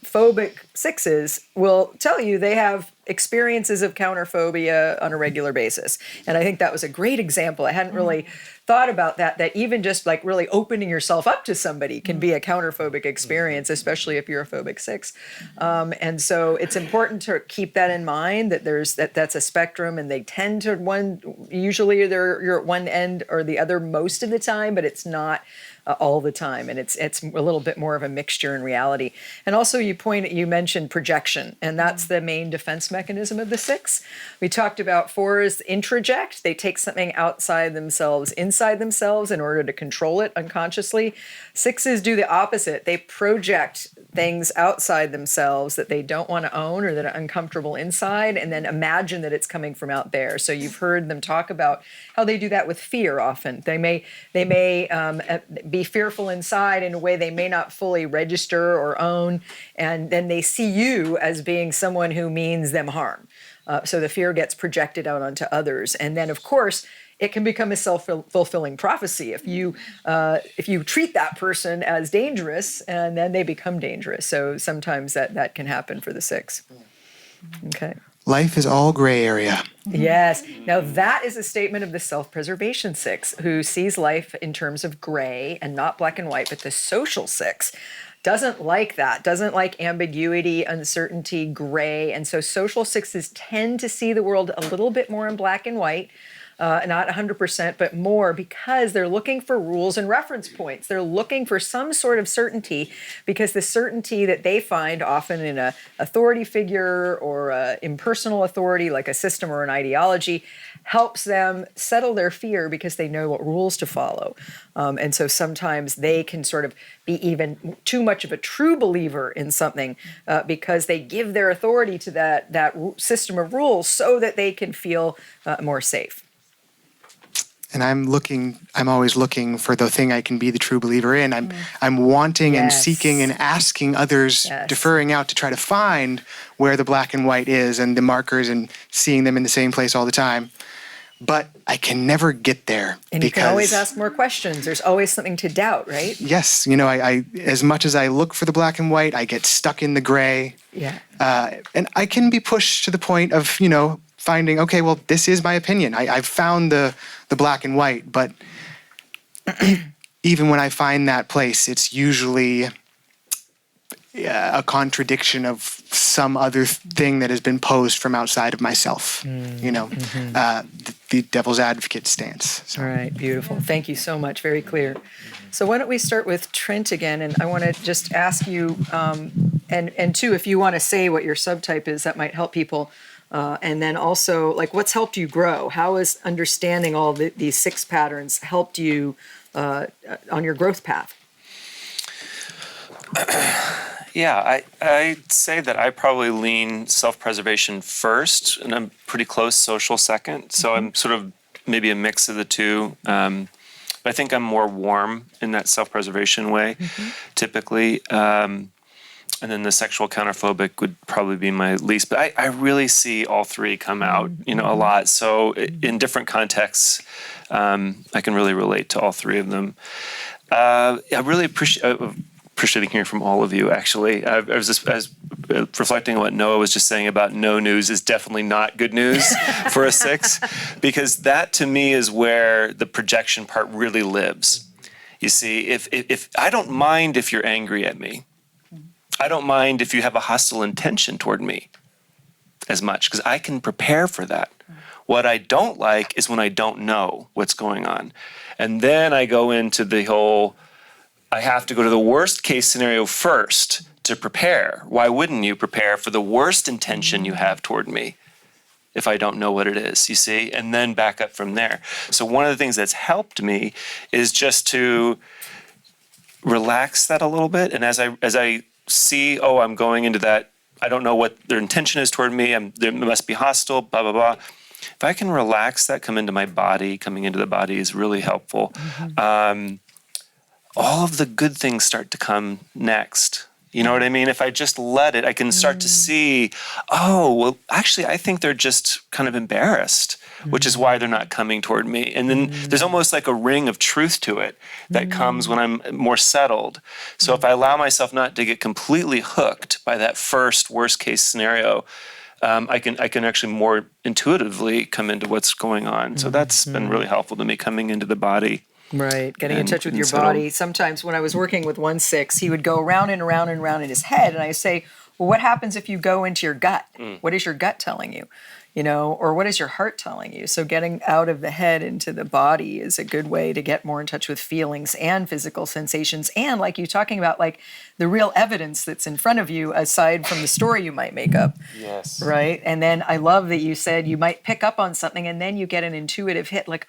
phobic 6s will tell you they have experiences of counterphobia on a regular basis. And I think that was a great example. I hadn't really thought about that even just like really opening yourself up to somebody can be a counterphobic experience, especially if you're a phobic 6. And so it's important to keep that in mind, that that's a spectrum, and they tend to usually you're at one end or the other most of the time, but it's not all the time, and it's a little bit more of a mixture in reality. And also you mentioned projection, and that's the main defense mechanism of the 6. We talked about 4s introject. They take something outside themselves, inside themselves in order to control it unconsciously. 6s do the opposite. They project things outside themselves that they don't want to own or that are uncomfortable inside, and then imagine that it's coming from out there. So you've heard them talk about how they do that with fear often. They may be fearful inside in a way they may not fully register or own, and then they see you as being someone who means them harm. So the fear gets projected out onto others. And then, of course, it can become a self-fulfilling prophecy if you treat that person as dangerous, and then they become dangerous. So sometimes that can happen for the 6. Okay. Life is all gray area. Yes. Now that is a statement of the self-preservation 6, who sees life in terms of gray and not black and white. But the social 6 doesn't like that, doesn't like ambiguity, uncertainty, gray. And so social 6s tend to see the world a little bit more in black and white. Not 100%, but more, because they're looking for rules and reference points. They're looking for some sort of certainty, because the certainty that they find often in an authority figure or impersonal authority like a system or an ideology helps them settle their fear, because they know what rules to follow. And so sometimes they can sort of be even too much of a true believer in something because they give their authority to that system of rules so that they can feel more safe. And I'm always looking for the thing I can be the true believer in. I'm wanting and seeking and asking others, deferring out to try to find where the black and white is and the markers, and seeing them in the same place all the time. But I can never get there. And you can always ask more questions. There's always something to doubt, right? Yes. I as much as I look for the black and white, I get stuck in the gray. Yeah. And I can be pushed to the point of, finding, okay, well, this is my opinion. I've found the black and white, but even when I find that place, it's usually a contradiction of some other thing that has been posed from outside of myself. The devil's advocate stance. So. All right, beautiful. Thank you so much. Very clear. So why don't we start with Trent again, and I want to just ask you, and too, if you want to say what your subtype is, that might help people. And then also, what's helped you grow? How has understanding all these 6 patterns helped you on your growth path? Yeah, I'd say that I probably lean self-preservation first, and I'm pretty close social second. So I'm sort of maybe a mix of the two. But I think I'm more warm in that self-preservation way, typically. And then the sexual counterphobic would probably be my least. But I really see all 3 come out, a lot. So in different contexts, I can really relate to all 3 of them. I really appreciating hearing from all of you, actually. I was reflecting on what Noah was just saying about no news is definitely not good news for a 6, because that to me is where the projection part really lives. You see, if I don't mind if you're angry at me, I don't mind if you have a hostile intention toward me as much, because I can prepare for that. What I don't like is when I don't know what's going on. And then I go into the whole, I have to go to the worst case scenario first to prepare. Why wouldn't you prepare for the worst intention you have toward me if I don't know what it is, you see? And then back up from there. So one of the things that's helped me is just to relax that a little bit. And as I see, I'm going into that, I don't know what their intention is toward me, they must be hostile, blah, blah, blah. If I can relax that, coming into the body is really helpful. All of the good things start to come next. You know what I mean? If I just let it, I can start to see, actually, I think they're just kind of embarrassed, which is why they're not coming toward me. And then there's almost like a ring of truth to it that comes when I'm more settled. So if I allow myself not to get completely hooked by that first worst case scenario, I can actually more intuitively come into what's going on. So that's been really helpful to me, coming into the body. Right, getting in touch with your body. Sometimes when I was working with 1/6, he would go around and around and around in his head, and I say, well, what happens if you go into your gut? What is your gut telling you? or what is your heart telling you? So getting out of the head into the body is a good way to get more in touch with feelings and physical sensations. And like you talking about, like the real evidence that's in front of you, aside from the story you might make up. Yes. Right. And then I love that you said you might pick up on something and then you get an intuitive hit like,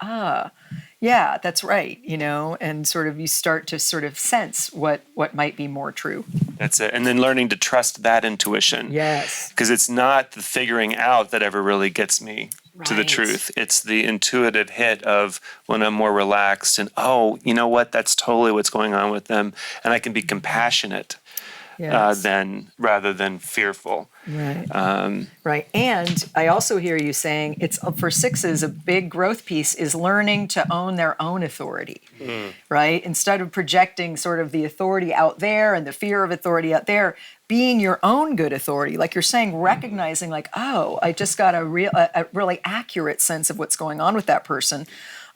yeah, that's right, and sort of you start to sort of sense what might be more true. That's it. And then learning to trust that intuition. Yes. Because it's not the figuring out that ever really gets me to the Right. truth. It's the intuitive hit of when I'm more relaxed and, you know what, that's totally what's going on with them. And I can be compassionate Yes. rather than fearful. Right. Right. And I also hear you saying it's for sixes, a big growth piece is learning to own their own authority, right? Instead of projecting sort of the authority out there and the fear of authority out there, being your own good authority, like you're saying, recognizing like, I just got a really accurate sense of what's going on with that person.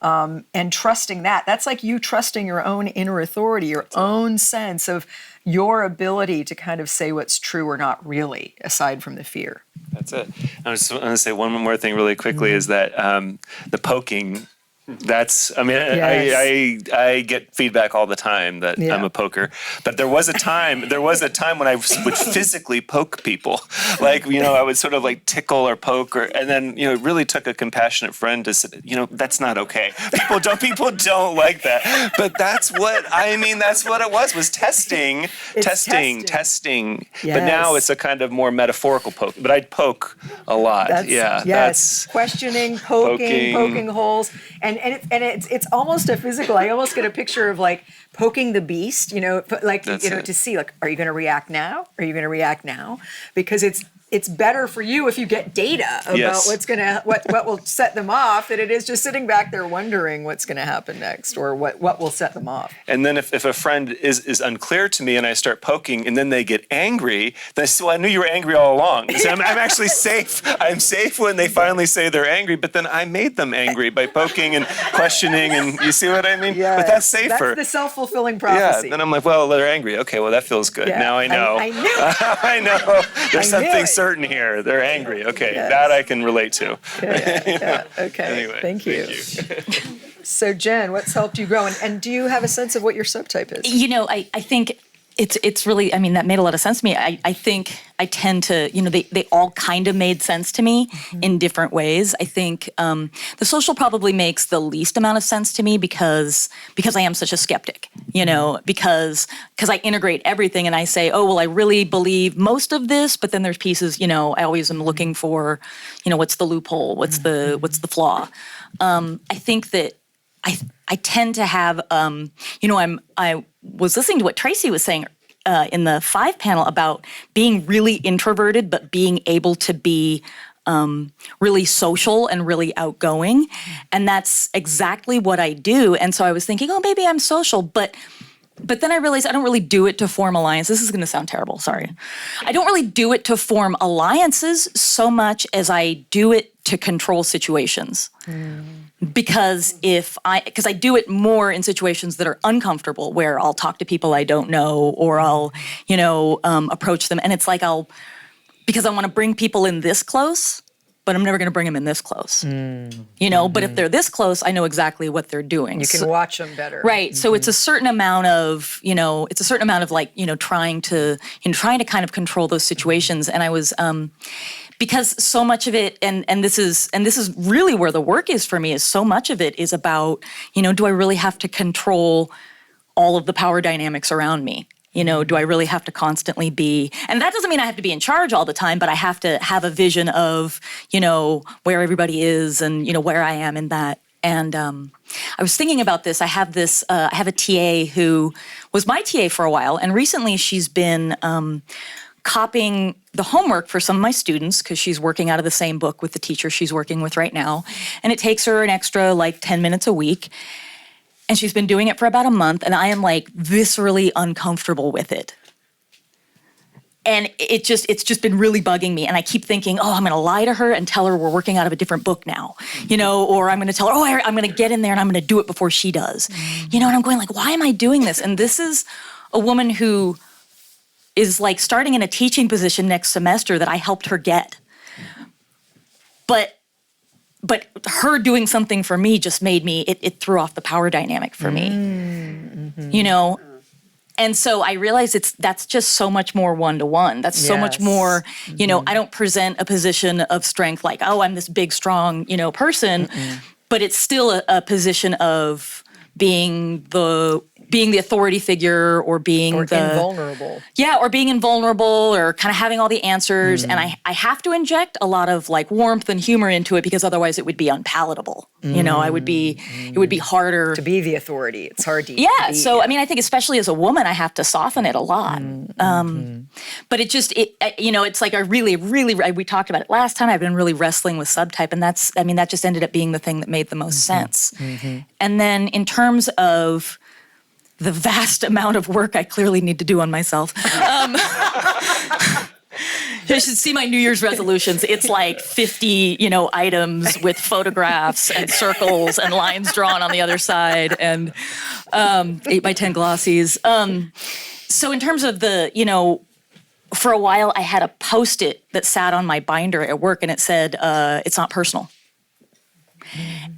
And trusting that. That's like you trusting your own inner authority, your own sense of your ability to kind of say what's true or not really, aside from the fear. That's it. I was going to say one more thing really quickly is that the poking. Yes. I get feedback all the time that I'm a poker, but there was a time when I would physically poke people, like, I would sort of like tickle or poke and then, it really took a compassionate friend to say, that's not okay. People don't like that, but that's what it was testing. Yes. But now it's a kind of more metaphorical poke, but I'd poke a lot. That's questioning, poking holes. And it's almost a physical. I almost get a picture of like poking the beast, to see like, are you going to react now? Are you going to react now? Because it's better for you if you get data about what will set them off than it is just sitting back there wondering what's going to happen next or what will set them off. And then if a friend is unclear to me and I start poking and then they get angry, then I say, well, I knew you were angry all along. So I'm actually safe. I'm safe when they finally say they're angry, but then I made them angry by poking and questioning, and you see what I mean? Yeah. But that's safer. That's the self-fulfilling prophecy. Yeah, then I'm like, well, they're angry. Okay, well, that feels good. Yeah. Now I know. I knew. I know. There's I knew something it. certain here. They're angry. Okay, Yes. that I can relate to. Yeah. Okay. Anyway, Thank you. So Jen, what's helped you grow? And do you have a sense of what your subtype is? I think it's really, that made a lot of sense to me. I think I tend to, they all kind of made sense to me in different ways. I think the social probably makes the least amount of sense to me because I am such a skeptic, because I integrate everything and I say, oh, well, I really believe most of this, but then there's pieces, I always am looking for, what's the loophole? What's the flaw? I think that I tend to have, I was listening to what Tracy was saying in the 5 panel about being really introverted, but being able to be really social and really outgoing. And that's exactly what I do. And so I was thinking, oh, maybe I'm social, but then I realized I don't really do it to form alliances. This is going to sound terrible, sorry. I don't really do it to form alliances so much as I do it to control situations. Because I do it more in situations that are uncomfortable, where I'll talk to people I don't know, or I'll, approach them. And it's like because I want to bring people in this close, but I'm never going to bring them in this close. But if they're this close, I know exactly what they're doing. You can watch them better. Right. So it's a certain amount of, trying to kind of control those situations. And I was, because so much of it, and this is really where the work is for me, is so much of it is about, do I really have to control all of the power dynamics around me? Do I really have to constantly be, and that doesn't mean I have to be in charge all the time, but I have to have a vision of, where everybody is and, where I am in that. And I was thinking about this. I have a TA who was my TA for a while, and recently she's been copying the homework for some of my students because she's working out of the same book with the teacher she's working with right now. And it takes her an extra 10 minutes a week. And she's been doing it for about a month, and I am viscerally uncomfortable with it. And it's just been really bugging me. And I keep thinking, oh, I'm going to lie to her and tell her we're working out of a different book now, or I'm going to tell her, oh, I'm going to get in there and I'm going to do it before she does. And I'm going why am I doing this? And this is a woman who is starting in a teaching position next semester that I helped her get. but her doing something for me just made me, it threw off the power dynamic for me, you know? And so I realized that's just so much more one-to-one. That's so much more, you know, I don't present a position of strength like, oh, I'm this big, strong, you know, person, but it's still a position of being the authority figure or being invulnerable. Yeah, or being invulnerable or kind of having all the answers. And I have to inject a lot of like warmth and humor into it because otherwise it would be unpalatable. You know, it would be harder. To be the authority. It's hard to Yeah, so I mean, I think especially as a woman, I have to soften it a lot. But it you know, it's like we talked about it last time, I've been really wrestling with subtype, and that just ended up being the thing that made the most sense. And then in terms of the vast amount of work I clearly need to do on myself. You should see my New Year's resolutions. It's like 50, you know, items with photographs and circles and lines drawn on the other side and 8x10 glossies. So in terms of you know, for a while I had a Post-it that sat on my binder at work and it said, it's not personal.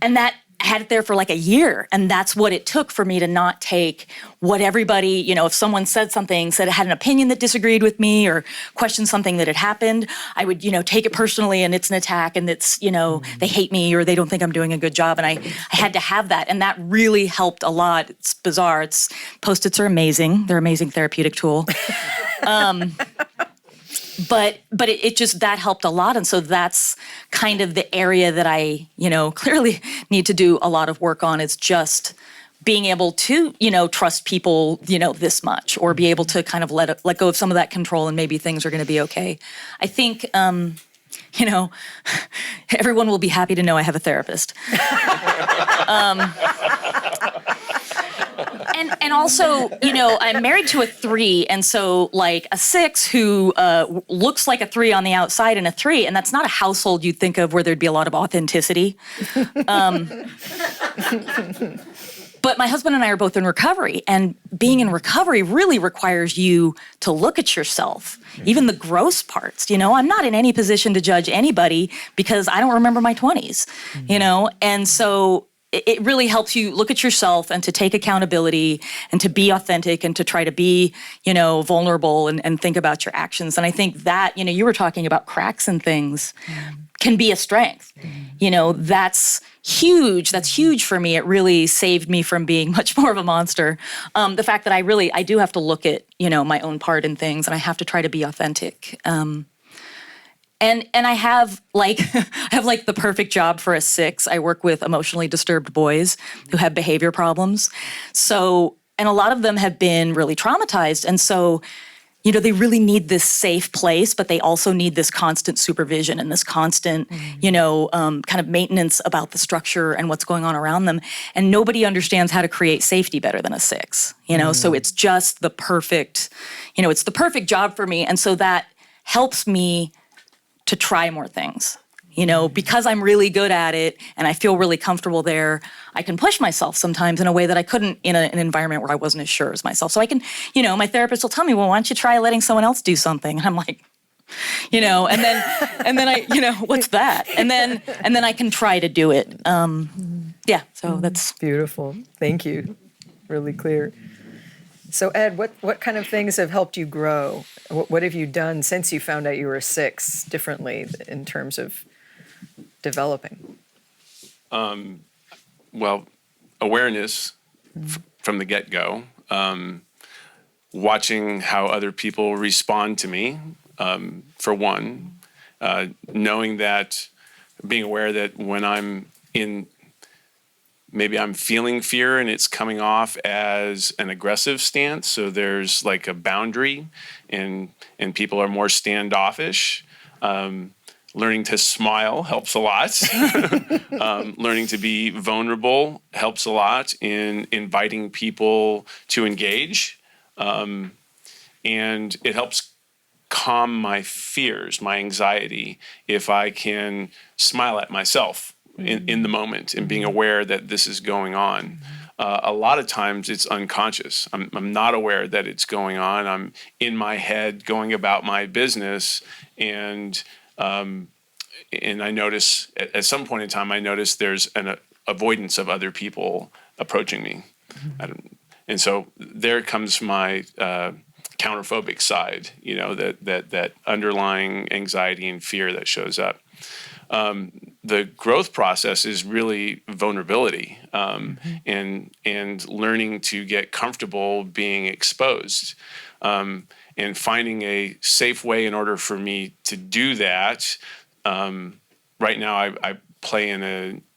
And that I had it there for like a year, and that's what it took for me to not take what everybody, you know, if someone said it had an opinion that disagreed with me or questioned something that had happened, I would, you know, take it personally and it's an attack and it's, you know, they hate me or they don't think I'm doing a good job. And I had to have that, and that really helped a lot. It's bizarre. Post-its are amazing. They're an amazing therapeutic tool. But it just, that helped a lot. And so that's kind of the area that I, you know, clearly need to do a lot of work on. It's just being able to, you know, trust people, you know, this much, or be able to kind of let go of some of that control and maybe things are going to be okay. I think, you know, everyone will be happy to know I have a therapist. And also, you know, I'm married to a 3, and so like a 6 who looks like a 3 on the outside and a 3, and that's not a household you'd think of where there'd be a lot of authenticity. But my husband and I are both in recovery, and being in recovery really requires you to look at yourself, even the gross parts. You know, I'm not in any position to judge anybody because I don't remember my 20s, you know, and so it really helps you look at yourself and to take accountability and to be authentic and to try to be, you know, vulnerable and think about your actions. And I think that, you know, you were talking about cracks and things can be a strength. You know, that's huge. That's huge for me. It really saved me from being much more of a monster. The fact that I do have to look at, you know, my own part in things, and I have to try to be authentic. And I have like the perfect job for a 6. I work with emotionally disturbed boys who have behavior problems. So, and a lot of them have been really traumatized. And so, you know, they really need this safe place, but they also need this constant supervision and this constant, you know, kind of maintenance about the structure and what's going on around them. And nobody understands how to create safety better than a 6, you know? So it's just the perfect, you know, it's the perfect job for me. And so that helps me to try more things, you know, because I'm really good at it and I feel really comfortable there. I can push myself sometimes in a way that I couldn't in an environment where I wasn't as sure as myself. So I can, you know, my therapist will tell me, well, why don't you try letting someone else do something? And I'm like, you know, and then I, you know, what's that? And then I can try to do it. Yeah, so that's beautiful. Thank you. Really clear. So Ed, what kind of things have helped you grow? What have you done since you found out you were a 6 differently in terms of developing? Well, awareness from the get-go, watching how other people respond to me, for one, knowing that, being aware that when maybe I'm feeling fear and it's coming off as an aggressive stance. So there's like a boundary and people are more standoffish. Learning to smile helps a lot. Learning to be vulnerable helps a lot in inviting people to engage. And it helps calm my fears, my anxiety, if I can smile at myself in the moment and being aware that this is going on. A lot of times it's unconscious. I'm not aware that it's going on. I'm in my head going about my business, and and I notice at some point in time, I notice there's an avoidance of other people approaching me. And so there comes my counterphobic side, that underlying anxiety and fear that shows up. The growth process is really vulnerability, and learning to get comfortable being exposed, and finding a safe way in order for me to do that. Right now, I play in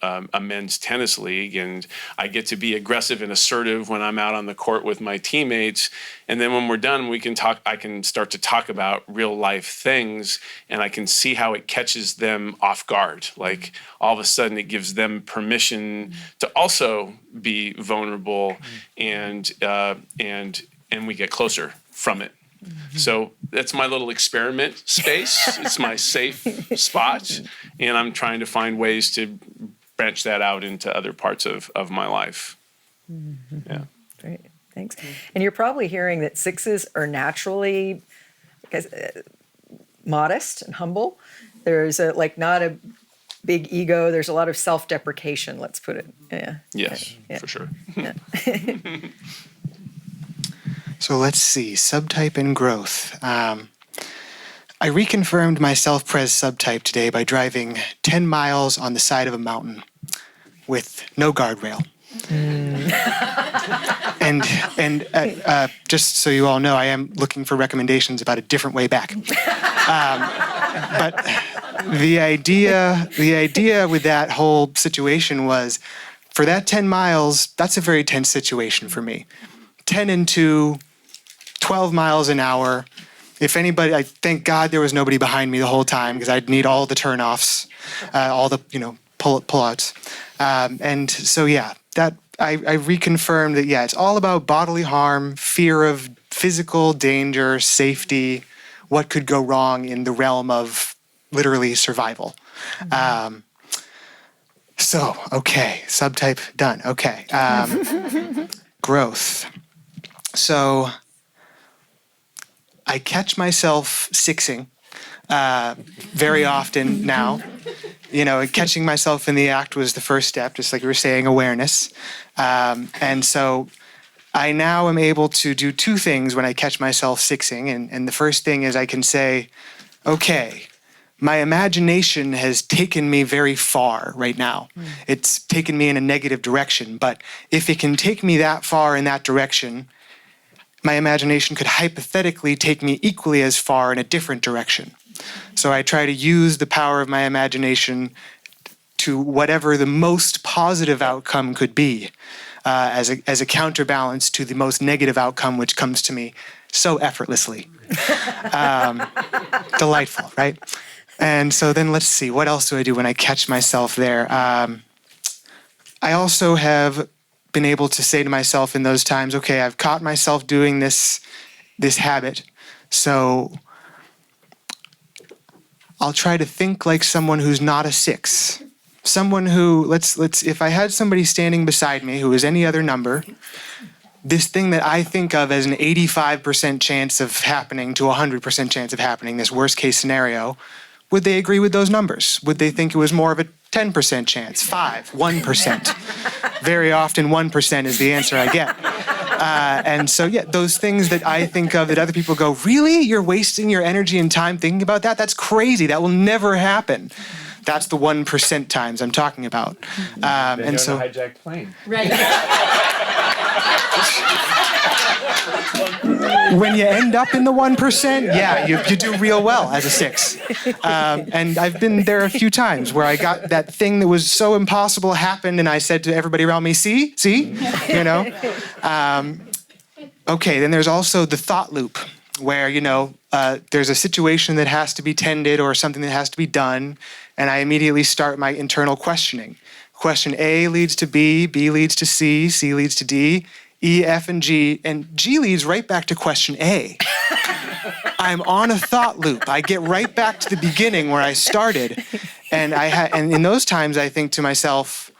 a men's tennis league, and I get to be aggressive and assertive when I'm out on the court with my teammates. And then when we're done, I can start to talk about real life things, and I can see how it catches them off guard. Like all of a sudden it gives them permission to also be vulnerable, and we get closer from it. So that's my little experiment space. It's my safe spot, and I'm trying to find ways to branch that out into other parts of my life. Yeah. Great, thanks. And you're probably hearing that sixes are naturally modest and humble. There's not a big ego. There's a lot of self-deprecation, let's put it. Yeah. Yes, for sure. Yeah. So let's see, subtype and growth. I reconfirmed my self-pres subtype today by driving 10 miles on the side of a mountain with no guardrail. And just so you all know, I am looking for recommendations about a different way back. But the idea with that whole situation was, for that 10 miles, that's a very tense situation for me. 10 into 12 miles an hour. If anybody, I thank God there was nobody behind me the whole time, because I'd need all the turnoffs, all the pull-outs. And so that I reconfirmed that it's all about bodily harm, fear of physical danger, safety, what could go wrong in the realm of literally survival. Okay, subtype done. Okay, growth. So I catch myself sixing very often now. Catching myself in the act was the first step, just like you were saying, awareness. And so I now am able to do two things when I catch myself sixing. And the first thing is I can say, okay, my imagination has taken me very far right now. It's taken me in a negative direction. But if it can take me that far in that direction, my imagination could hypothetically take me equally as far in a different direction. So I try to use the power of my imagination to whatever the most positive outcome could be, as a counterbalance to the most negative outcome, which comes to me so effortlessly. Delightful, right? And so then let's see, what else do I do when I catch myself there? I also have been able to say to myself in those times, okay, I've caught myself doing this habit, so I'll try to think like someone who's not a six. Someone who, if I had somebody standing beside me who is any other number, this thing that I think of as an 85% chance of happening to 100% chance of happening, this worst case scenario, would they agree with those numbers? Would they think it was more of a 10% chance, 5, 1%? Very often 1% is the answer I get. And so, those things that I think of that other people go, really? You're wasting your energy and time thinking about that? That's crazy. That will never happen. That's the 1% times I'm talking about. And so, a hijacked plane. Right. when you end up in the 1%, you do real well as a 6. And I've been there a few times where I got that thing that was so impossible happened, and I said to everybody around me, see, Okay, then there's also the thought loop where, there's a situation that has to be tended or something that has to be done, and I immediately start my internal questioning. Question A leads to B, B leads to C, C leads to D, E, F, and G leads right back to question A. I'm on a thought loop. I get right back to the beginning where I started, and in those times I think to myself,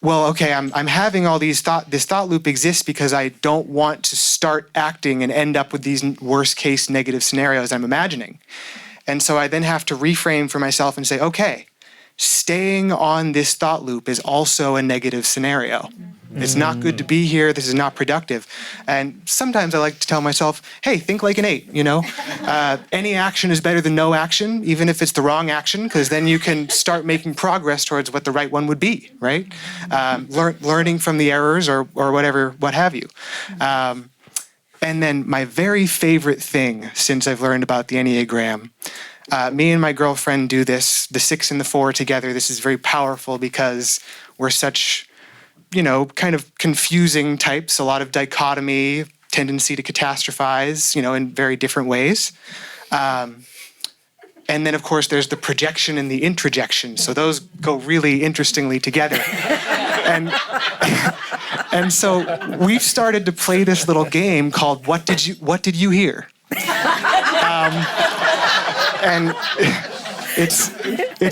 well, okay, I'm having all this thought loop exists because I don't want to start acting and end up with these worst case negative scenarios I'm imagining. And so I then have to reframe for myself and say, okay, staying on this thought loop is also a negative scenario. It's not good to be here. This is not productive. And sometimes I like to tell myself, hey, think like an 8, you know? Any action is better than no action, even if it's the wrong action, because then you can start making progress towards what the right one would be, right? Learning from the errors or whatever, what have you. And then my very favorite thing since I've learned about the Enneagram, me and my girlfriend do this, the 6 and the 4 together. This is very powerful because we're such, you know, kind of confusing types, a lot of dichotomy, tendency to catastrophize, you know, in very different ways. And then, of course, there's the projection and the introjection. So those go really interestingly together. And so we've started to play this little game called What Did You Hear? And it's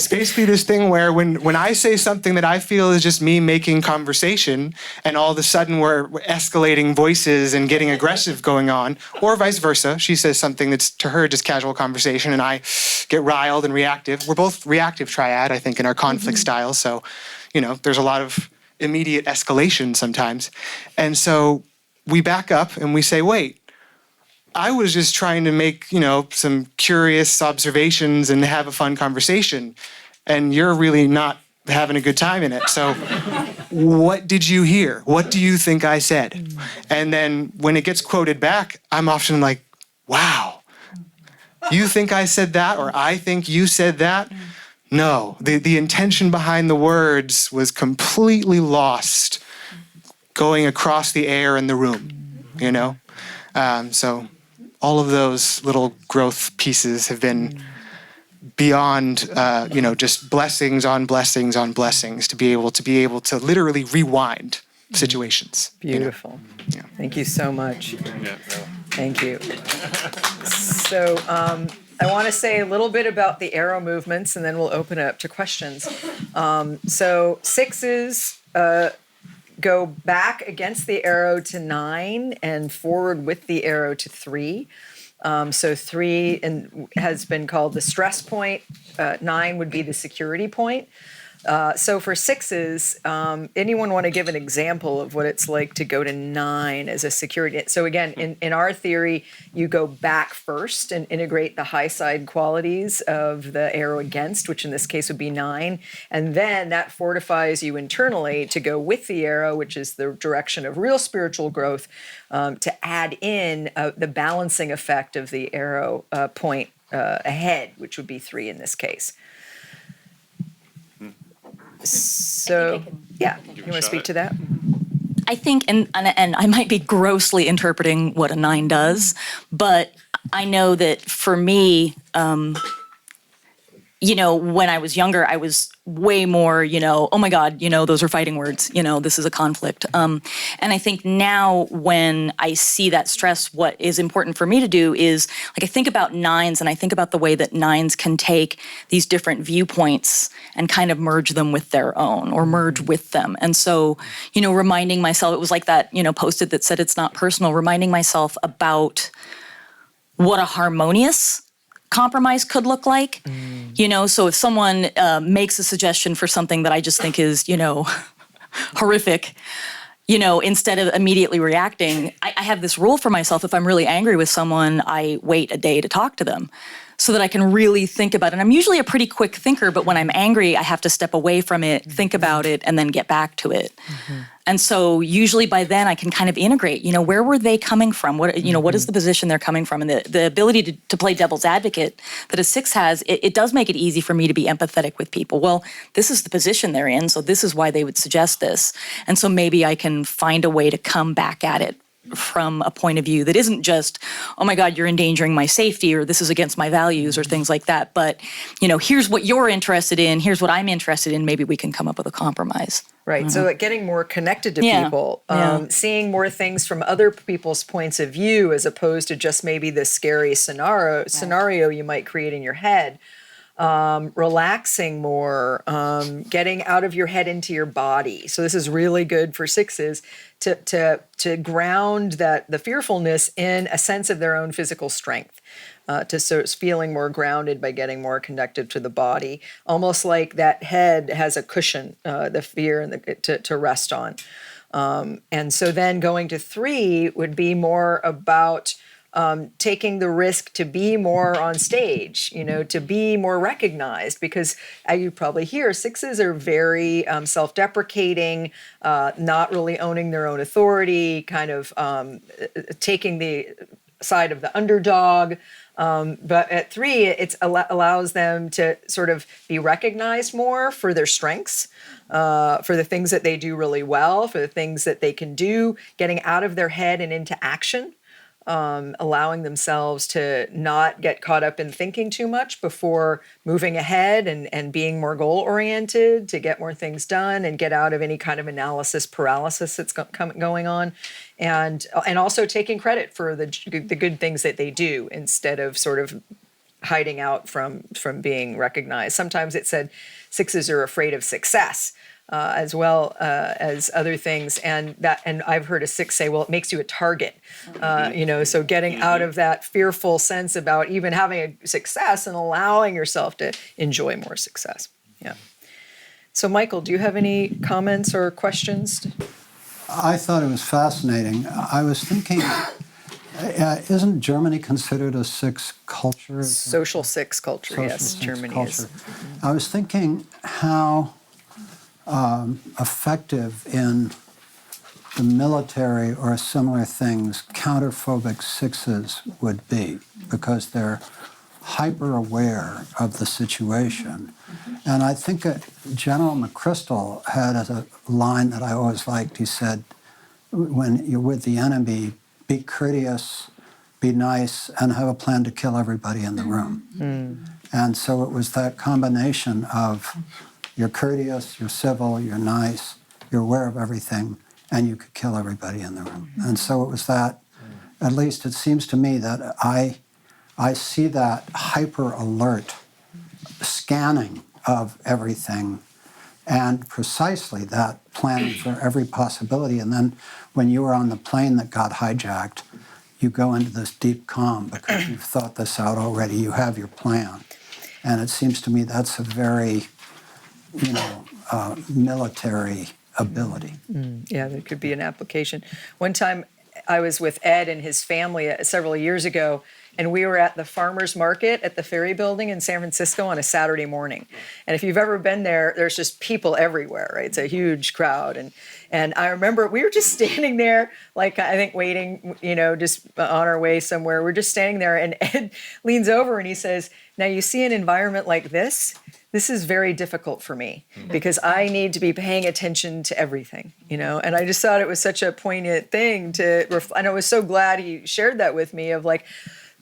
basically this thing where when I say something that I feel is just me making conversation, and all of a sudden we're escalating voices and getting aggressive going on, or vice versa, she says something that's to her just casual conversation and I get riled and reactive. We're both reactive triad, I think, in our conflict styles. So, you know, there's a lot of immediate escalation sometimes. And so we back up and we say, wait, I was just trying to make, you know, some curious observations and have a fun conversation, and you're really not having a good time in it. So what did you hear? What do you think I said? And then when it gets quoted back, I'm often like, wow, you think I said that, or I think you said that? No, the intention behind the words was completely lost going across the air in the room, you know? So all of those little growth pieces have been beyond, you know, just blessings on blessings on blessings to be able to literally rewind situations. Beautiful. You know? Yeah. Thank you so much. Thank you. So I want to say a little bit about the arrow movements, and then we'll open it up to questions. So 6s go back against the arrow to 9 and forward with the arrow to 3. So 3 has been called the stress point. 9 would be the security point. So for 6s, anyone want to give an example of what it's like to go to 9 as a security? So again, in our theory, you go back first and integrate the high side qualities of the arrow against, which in this case would be 9. And then that fortifies you internally to go with the arrow, which is the direction of real spiritual growth, to add in the balancing effect of the arrow point ahead, which would be 3 in this case. So, yeah, you want to speak to that? I think, and I might be grossly interpreting what a 9 does, but I know that for me, you know, when I was younger, I was way more, you know, oh my God, you know, those are fighting words, you know, this is a conflict. And I think now when I see that stress, what is important for me to do is, like, I think about 9s and I think about the way that 9s can take these different viewpoints and kind of merge them with their own or merge with them. And so, you know, reminding myself, it was like that, you know, Post-it that said it's not personal, reminding myself about what a harmonious compromise could look like. You know, so if someone makes a suggestion for something that I just think is, you know, horrific, you know, instead of immediately reacting, I have this rule for myself. If I'm really angry with someone, I wait a day to talk to them so that I can really think about it. And I'm usually a pretty quick thinker, but when I'm angry, I have to step away from it, think about it, and then get back to it. And so usually by then I can kind of integrate, you know, where were they coming from? What, you know, what is the position they're coming from? And the ability to play devil's advocate that a 6 has, it does make it easy for me to be empathetic with people. Well, this is the position they're in, so this is why they would suggest this. And so maybe I can find a way to come back at it from a point of view that isn't just, oh my God, you're endangering my safety, or this is against my values, or things like that. But, you know, here's what you're interested in, here's what I'm interested in, maybe we can come up with a compromise. Right. So like getting more connected to people, seeing more things from other people's points of view, as opposed to just maybe the scary scenario you might create in your head. relaxing more, getting out of your head into your body. So this is really good for sixes to ground the fearfulness in a sense of their own physical strength. To sort of feeling more grounded by getting more connected to the body, almost like that head has a cushion, the fear and to rest on. And so then going to 3 would be more about taking the risk to be more on stage, to be more recognized, because you probably hear 6s are very self-deprecating, not really owning their own authority, kind of taking the side of the underdog. But at 3, it allows them to sort of be recognized more for their strengths, for the things that they do really well, for the things that they can do, getting out of their head and into action, allowing themselves to not get caught up in thinking too much before moving ahead and being more goal-oriented to get more things done and get out of any kind of analysis paralysis that's going on. And also taking credit for the good things that they do instead of sort of hiding out from being recognized. Sometimes it said 6s are afraid of success as well as other things, and I've heard a 6 say, well, it makes you a target. So getting out of that fearful sense about even having a success and allowing yourself to enjoy more success. Yeah. So Michael, do you have any comments or questions? I thought it was fascinating. I was thinking, isn't Germany considered a 6 culture? Social 6 culture, Social yes, 6 Germany culture. is. I was thinking how effective in the military or similar things counterphobic 6s would be, because they're hyper aware of the situation. And I think General McChrystal had a line that I always liked. He said, when you're with the enemy, be courteous, be nice, and have a plan to kill everybody in the room. And so it was that combination of you're courteous, you're civil, you're nice, you're aware of everything, and you could kill everybody in the room. And so it was that, at least it seems to me that I see that hyper alert scanning of everything and precisely that planning for every possibility. And then when you were on the plane that got hijacked, you go into this deep calm because you've thought this out already. You have your plan. And it seems to me that's a very, military ability. Yeah, there could be an application. One time I was with Ed and his family several years ago, and we were at the farmer's market at the Ferry Building in San Francisco on a Saturday morning. And if you've ever been there, there's just people everywhere, right? It's a huge crowd. And I remember we were just standing there, like I think waiting, just on our way somewhere. We're just standing there, and Ed leans over and he says, now you see an environment like this is very difficult for me because I need to be paying attention to everything, And I just thought it was such a poignant thing and I was so glad he shared that with me of like,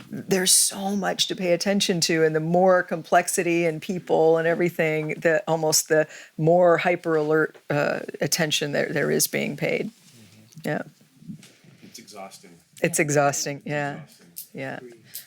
there's so much to pay attention to, and the more complexity and people and everything, the more hyper alert attention there is being paid. Yeah. It's exhausting. It's exhausting. Yeah. Yeah.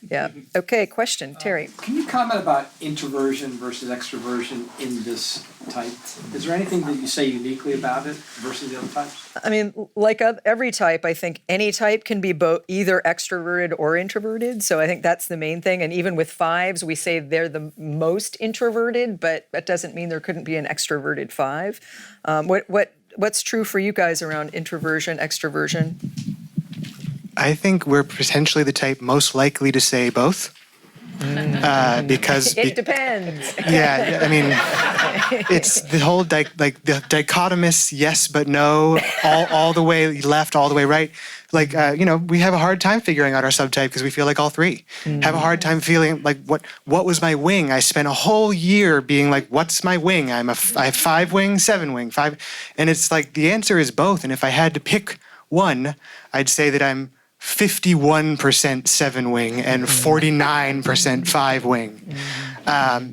Yeah. Okay. Question, Terry. Can you comment about introversion versus extroversion in this type? Is there anything that you say uniquely about it versus the other types? I mean, like every type, I think any type can be either extroverted or introverted. So I think that's the main thing. And even with 5s, we say they're the most introverted, but that doesn't mean there couldn't be an extroverted 5. What's true for you guys around introversion, extroversion? I think we're potentially the type most likely to say both. Because it depends. Yeah, I mean, it's the whole the dichotomous yes but no, all the way left, all the way right. Like we have a hard time figuring out our subtype because we feel like all 3. Have a hard time feeling like what was my wing? I spent a whole year being like, what's my wing? I have 5 wing, 7 wing, 5, and it's like the answer is both. And if I had to pick one, I'd say that I'm 51% 7 wing and 49% 5 wing.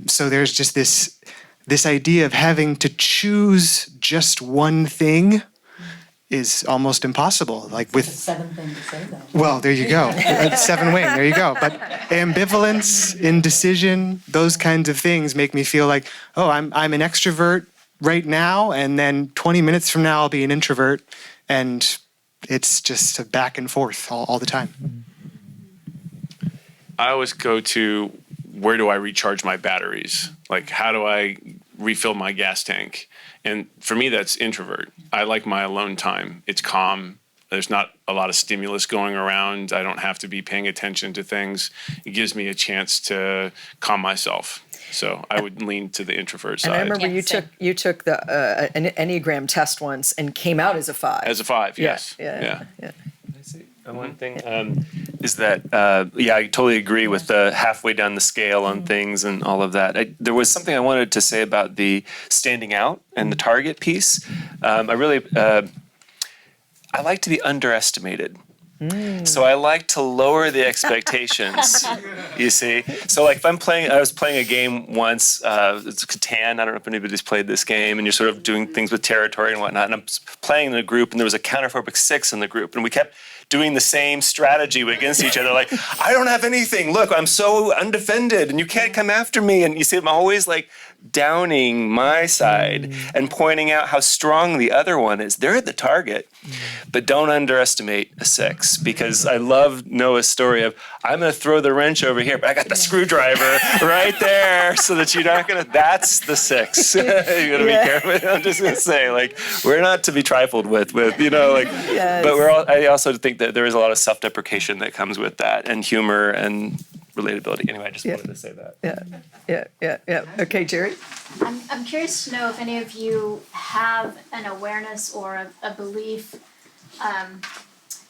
So there's just this idea of having to choose just one thing is almost impossible. Like with Seventh thing to say that. well, there you go. Seven wing, there you go. But ambivalence, indecision, those kinds of things make me feel like, oh, I'm an extrovert right now, and then 20 minutes from now I'll be an introvert, and it's just a back and forth all the time. I always go to, where do I recharge my batteries? Like, how do I refill my gas tank? And for me, that's introvert. I like my alone time. It's calm. There's not a lot of stimulus going around. I don't have to be paying attention to things. It gives me a chance to calm myself. So I would lean to the introvert side. And I remember Yeah, you took the an Enneagram test once and came out as a 5. As a 5, yes. Yeah. One thing is that, I totally agree with the halfway down the scale on things and all of that. There was something I wanted to say about the standing out and the target piece. I like to be underestimated. So I like to lower the expectations, you see. So like if I was playing a game once, it's Catan, I don't know if anybody's played this game, and you're sort of doing things with territory and whatnot, and I'm playing in a group, and there was a counterphobic 6 in the group, and we kept doing the same strategy against each other, like, I don't have anything, look, I'm so undefended, and you can't come after me, and you see, I'm always like downing my side and pointing out how strong the other one is. They're the target, but don't underestimate a 6, because I love Noah's story of, I'm going to throw the wrench over here, but I got the screwdriver right there, so that you're not going to, that's the 6. You got to be careful. I'm just going to say, like, we're not to be trifled with, you know, like, but I also think that there is a lot of self-deprecation that comes with that, and humor and relatability. Anyway, I just wanted to say that. Yeah. Okay, Jerry? I'm curious to know if any of you have an awareness or a belief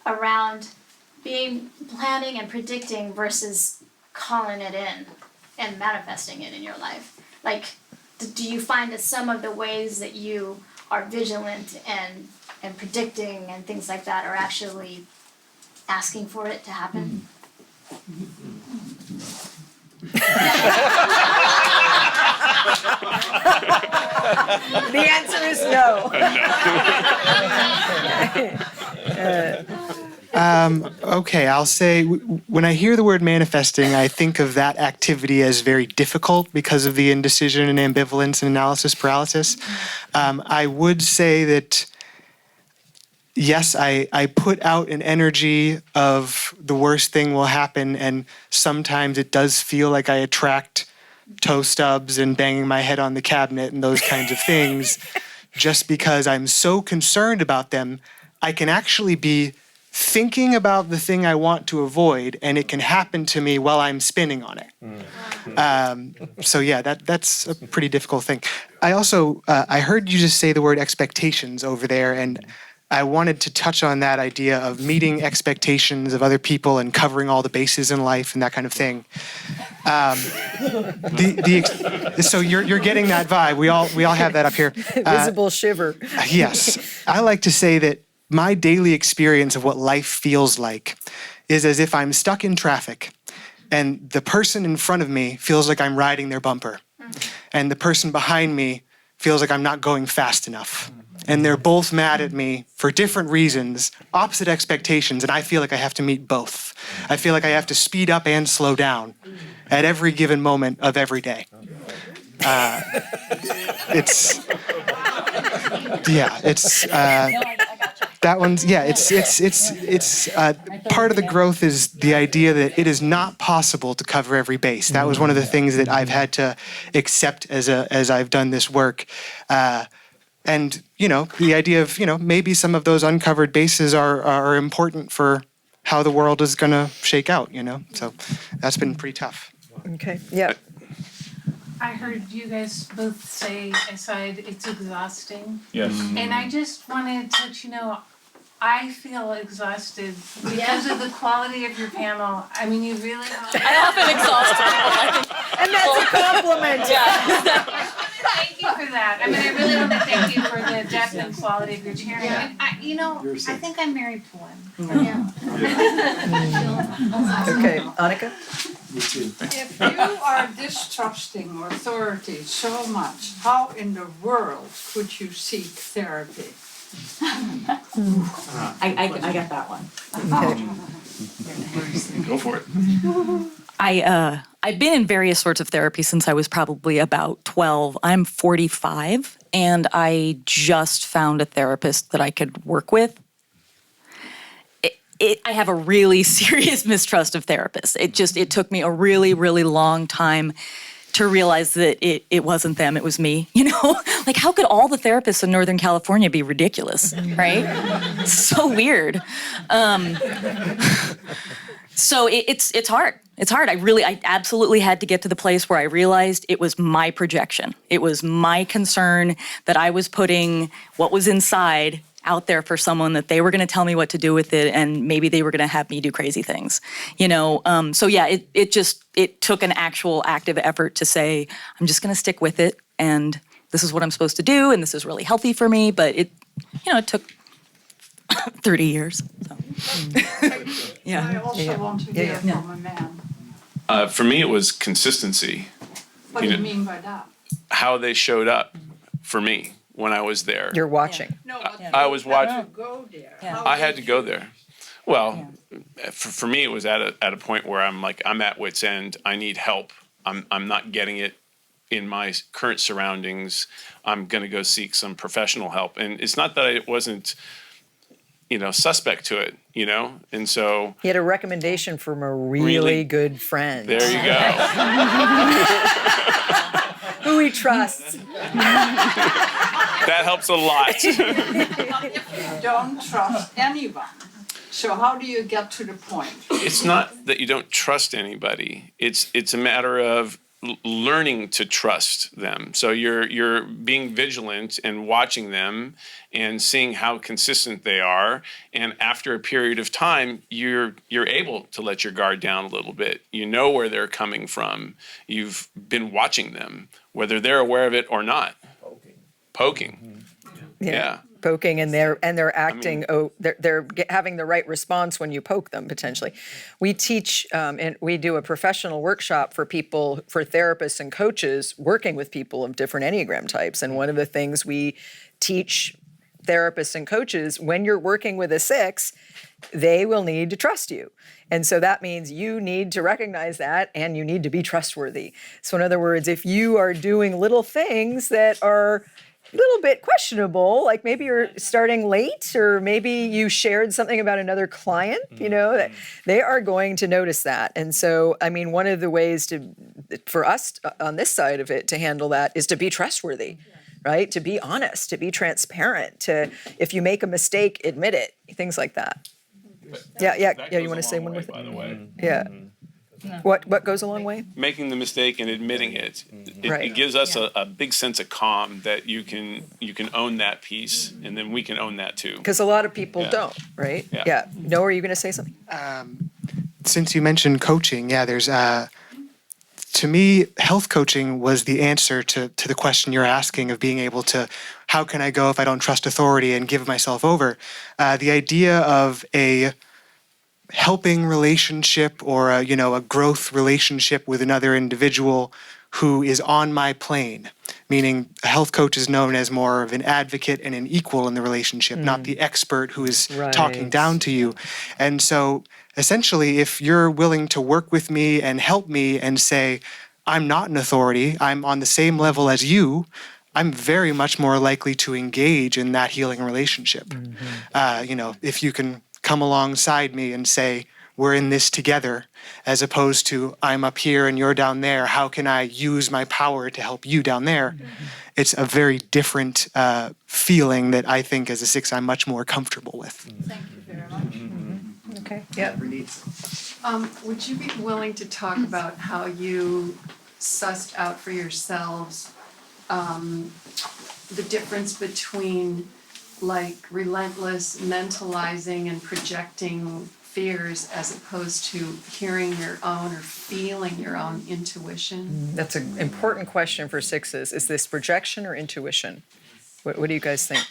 around planning and predicting versus calling it in and manifesting it in your life. Like, do you find that some of the ways that you are vigilant and predicting and things like that are actually asking for it to happen? The answer is no. Okay, I'll say when I hear the word manifesting, I think of that activity as very difficult because of the indecision and ambivalence and analysis paralysis. I would say that, yes, I put out an energy of the worst thing will happen, and sometimes it does feel like I attract toe stubs and banging my head on the cabinet and those kinds of things. Just because I'm so concerned about them, I can actually be thinking about the thing I want to avoid, and it can happen to me while I'm spinning on it. So yeah, that's a pretty difficult thing. I also, I heard you just say the word expectations over there, and I wanted to touch on that idea of meeting expectations of other people and covering all the bases in life and that kind of thing. So you're getting that vibe. We all have that up here. Visible shiver. Yes. I like to say that my daily experience of what life feels like is as if I'm stuck in traffic and the person in front of me feels like I'm riding their bumper, and the person behind me feels like I'm not going fast enough. And they're both mad at me for different reasons, opposite expectations, and I feel like I have to meet both. I feel like I have to speed up and slow down at every given moment of every day. That one's, it's part of the growth is the idea that it is not possible to cover every base. That was one of the things that I've had to accept as I've done this work. And, the idea of, maybe some of those uncovered bases are important for how the world is going to shake out, So that's been pretty tough. Okay, yeah. I heard you guys both say aside it's exhausting. Yes. And I just wanted to let you know, I feel exhausted because of the quality of your panel. I mean, you really are. I often exhaust people. And that's a compliment. Thank you for that. I mean, I really want to thank you for the depth and quality of your sharing. And I think I'm married to one. Yeah. Okay, Annika? Me too. If you are distrusting authority so much, how in the world could you seek therapy? I got that one. Go for it. I've been in various sorts of therapy since I was probably about 12. I'm 45, and I just found a therapist that I could work with. I have a really serious mistrust of therapists. It took me a really, really long time to realize that it wasn't them, it was me. You know, like how could all the therapists in Northern California be ridiculous, right? It's so weird. So it's hard. It's hard. I absolutely had to get to the place where I realized it was my projection. It was my concern that I was putting what was inside out there for someone, that they were going to tell me what to do with it, and maybe they were going to have me do crazy things, you know. So yeah, it took an actual active effort to say, I'm just going to stick with it, and this is what I'm supposed to do, and this is really healthy for me. But it took 30 years. So. Yeah. I also want to hear from a man. For me, it was consistency. What do you mean by that? How they showed up for me when I was there. You're watching. No, but I was watching. to go there. Yeah. I had to go there. Well, for me, it was at a point where I'm at wit's end. I need help. I'm not getting it in my current surroundings. I'm going to go seek some professional help. And it's not that I wasn't, suspect to it, and so. He had a recommendation from a really good friend. There you go. Who he trusts. That helps a lot. If you don't trust anyone, so how do you get to the point? It's not that you don't trust anybody. It's a matter of learning to trust them. So you're being vigilant and watching them and seeing how consistent they are. And after a period of time, you're able to let your guard down a little bit. You know where they're coming from. You've been watching them, whether they're aware of it or not. Poking. Yeah. Poking, and they're acting. They're having the right response when you poke them potentially. We teach and we do a professional workshop for people, for therapists and coaches working with people of different Enneagram types. And one of the things we teach therapists and coaches, when you're working with a 6, they will need to trust you. And so that means you need to recognize that, and you need to be trustworthy. So in other words, if you are doing little things that are a little bit questionable, like maybe you're starting late, or maybe you shared something about another client, that they are going to notice that. And so, I mean, one of the ways for us on this side of it to handle that is to be trustworthy, right? To be honest, to be transparent, to, if you make a mistake, admit it, things like that. Yeah. You want to say one more thing? By the way. Yeah. What goes a long way? Making the mistake and admitting it. It gives us a big sense of calm that you can own that piece, and then we can own that too. Because a lot of people don't, right? Yeah. Noah, are you going to say something? Since you mentioned coaching, there's to me, health coaching was the answer to the question you're asking of being able to, how can I go if I don't trust authority and give myself over? The idea of a helping relationship, or a growth relationship with another individual who is on my plane, meaning a health coach is known as more of an advocate and an equal in the relationship, not the expert who is talking down to you. And so essentially, if you're willing to work with me and help me and say, I'm not an authority, I'm on the same level as you, I'm very much more likely to engage in that healing relationship. If you can come alongside me and say, we're in this together, as opposed to I'm up here and you're down there, how can I use my power to help you down there? It's a very different feeling that I think as a 6 I'm much more comfortable with. Thank you very much. Okay. Yeah. Would you be willing to talk about how you sussed out for yourselves the difference between like relentless mentalizing and projecting fears as opposed to hearing your own or feeling your own intuition? That's an important question for 6s. Is this projection or intuition? What do you guys think?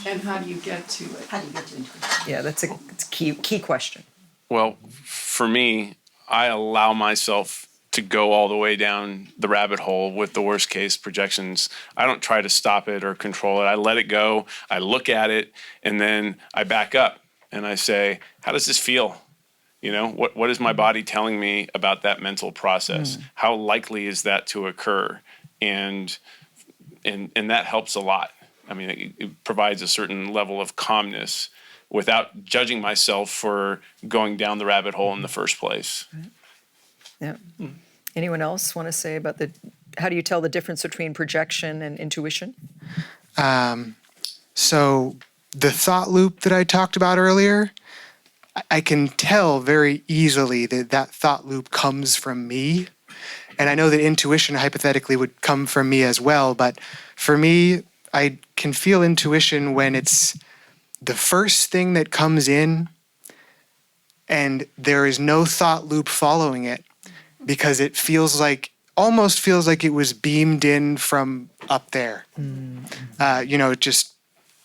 And how do you get to it? How do you get to intuition? Yeah, it's a key question. Well, for me, I allow myself to go all the way down the rabbit hole with the worst case projections. I don't try to stop it or control it. I let it go. I look at it, and then I back up and I say, how does this feel? You know, what is my body telling me about that mental process? How likely is that to occur? And that helps a lot. I mean, it provides a certain level of calmness without judging myself for going down the rabbit hole in the first place. Yeah. Anyone else want to say about how do you tell the difference between projection and intuition? So the thought loop that I talked about earlier, I can tell very easily that thought loop comes from me. And I know that intuition hypothetically would come from me as well, but for me, I can feel intuition when it's the first thing that comes in and there is no thought loop following it, because it almost feels like it was beamed in from up there. Just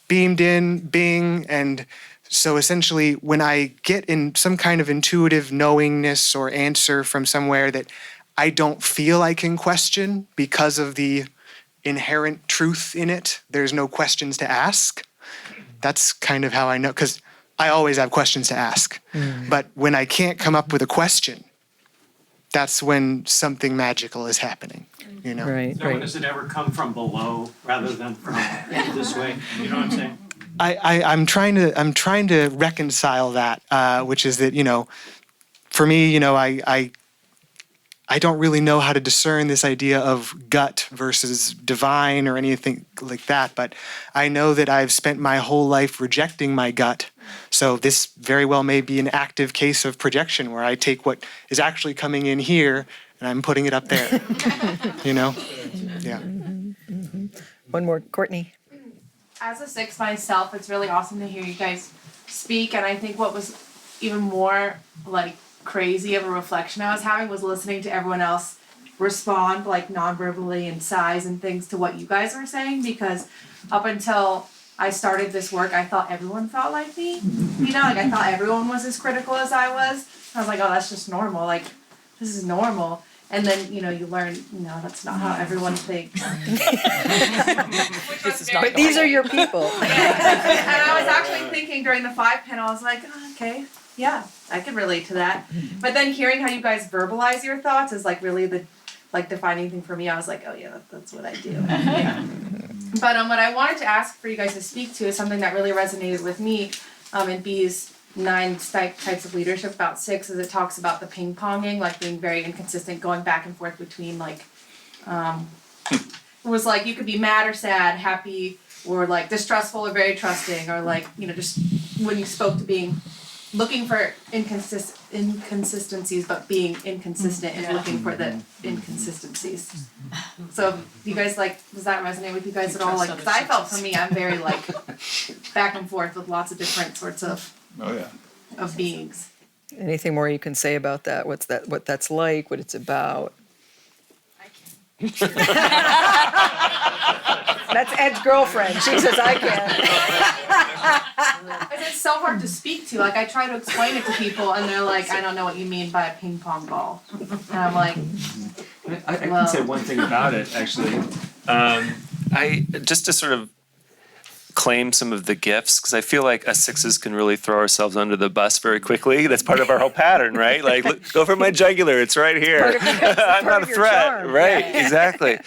beamed in, bing. And so essentially when I get in some kind of intuitive knowingness or answer from somewhere that I don't feel I can question because of the inherent truth in it, there's no questions to ask. That's kind of how I know, because I always have questions to ask. But when I can't come up with a question, that's when something magical is happening, Right. Does it ever come from below rather than from this way? You know what I'm saying? I'm trying to reconcile that, which is that, for me, I don't really know how to discern this idea of gut versus divine or anything like that, but I know that I've spent my whole life rejecting my gut. So this very well may be an active case of projection where I take what is actually coming in here and I'm putting it up there. Yeah. One more, Courtney. As a 6 myself, it's really awesome to hear you guys speak, and I think what was even more crazy of a reflection I was having was listening to everyone else respond non-verbally and sighs and things to what you guys were saying, because up until I started this work, I thought everyone felt like me. I thought everyone was as critical as I was. I was like, oh, that's just normal. This is normal. And then, you learn, no, that's not how everyone thinks. But these are your people. And I was actually thinking during the 5 panel, I was like, oh, okay, yeah, I can relate to that. But then hearing how you guys verbalize your thoughts is really the defining thing for me. I was like, oh yeah, that's what I do. Yeah. But what I wanted to ask for you guys to speak to is something that really resonated with me in B's 9 types of leadership about 6, is it talks about the ping-ponging, being very inconsistent, going back and forth between it was you could be mad or sad, happy or distrustful or very trusting, or just when you spoke to being looking for inconsistencies, but being inconsistent and looking for the inconsistencies. So you guys does that resonate with you guys at all? Because I felt for me, I'm very back and forth with lots of different sorts of of beings. Anything more you can say about that? What that's like, what it's about? That's Ed's girlfriend. She says I can. It's so hard to speak to. I try to explain it to people, and they're like, "I don't know what you mean by a ping pong ball." And I'm like, I can say one thing about it, actually. I just to sort of claim some of the gifts, because I feel like us 6s can really throw ourselves under the bus very quickly. That's part of our whole pattern, right? Look, go for my jugular. It's right here. I'm not a threat, charm. Right? Exactly.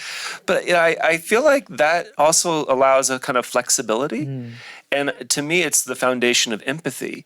But I feel like that also allows a kind of flexibility. And to me, it's the foundation of empathy.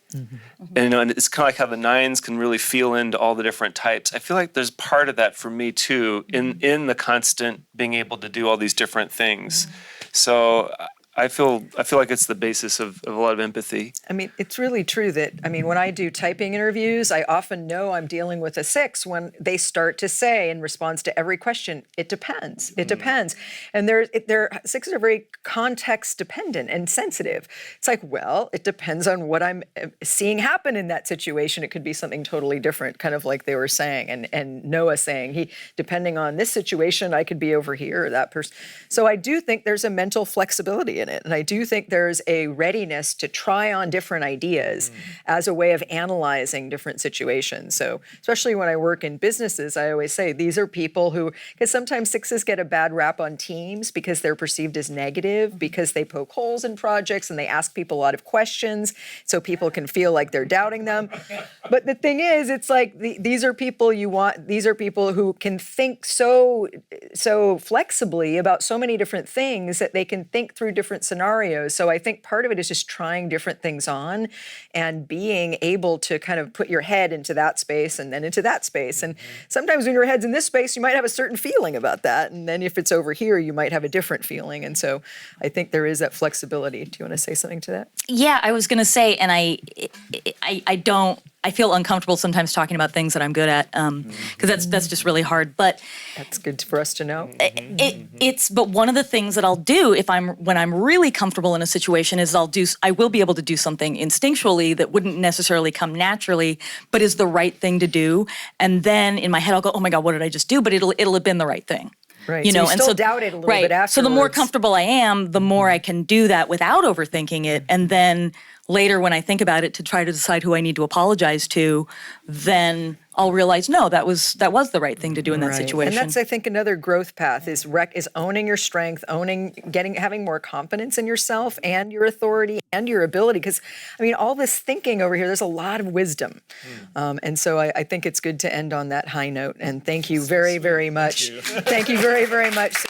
And it's kind of like how the 9s can really feel into all the different types. I feel like there's part of that for me too, in the constant being able to do all these different things. So I feel like it's the basis of a lot of empathy. I mean, it's really true that, when I do typing interviews, I often know I'm dealing with a 6 when they start to say in response to every question, it depends. It depends. And their 6s are very context dependent and sensitive. It's well, it depends on what I'm seeing happen in that situation. It could be something totally different, kind of like they were saying, and Noah saying, depending on this situation, I could be over here or that person. So I do think there's a mental flexibility in it. And I do think there's a readiness to try on different ideas as a way of analyzing different situations. So especially when I work in businesses, I always say these are people who, because sometimes sixes get a bad rap on teams because they're perceived as negative, because they poke holes in projects and they ask people a lot of questions so people can feel like they're doubting them. But the thing is, it's like these are people these are people who can think so flexibly about so many different things that they can think through different scenarios. So I think part of it is just trying different things on and being able to kind of put your head into that space and then into that space. And sometimes when your head's in this space, you might have a certain feeling about that. And then if it's over here, you might have a different feeling. And so I think there is that flexibility. Do you want to say something to that? Yeah, I was going to say, and I feel uncomfortable sometimes talking about things that I'm good at, because that's just really hard. But that's good for us to know. But one of the things that I'll do when I'm really comfortable in a situation is I will be able to do something instinctually that wouldn't necessarily come naturally, but is the right thing to do. And then in my head I'll go, oh my God, what did I just do? But it'll have been the right thing. Right. So you still doubt it a little bit afterwards. So the more comfortable I am, the more I can do that without overthinking it. And then later when I think about it to try to decide who I need to apologize to, then I'll realize, no, that was the right thing to do in that situation. And that's, I think, another growth path is owning your strength, having more confidence in yourself and your authority and your ability. Because, I mean, all this thinking over here, there's a lot of wisdom. And so I think it's good to end on that high note. And thank you very, very much. Thank you very, very much.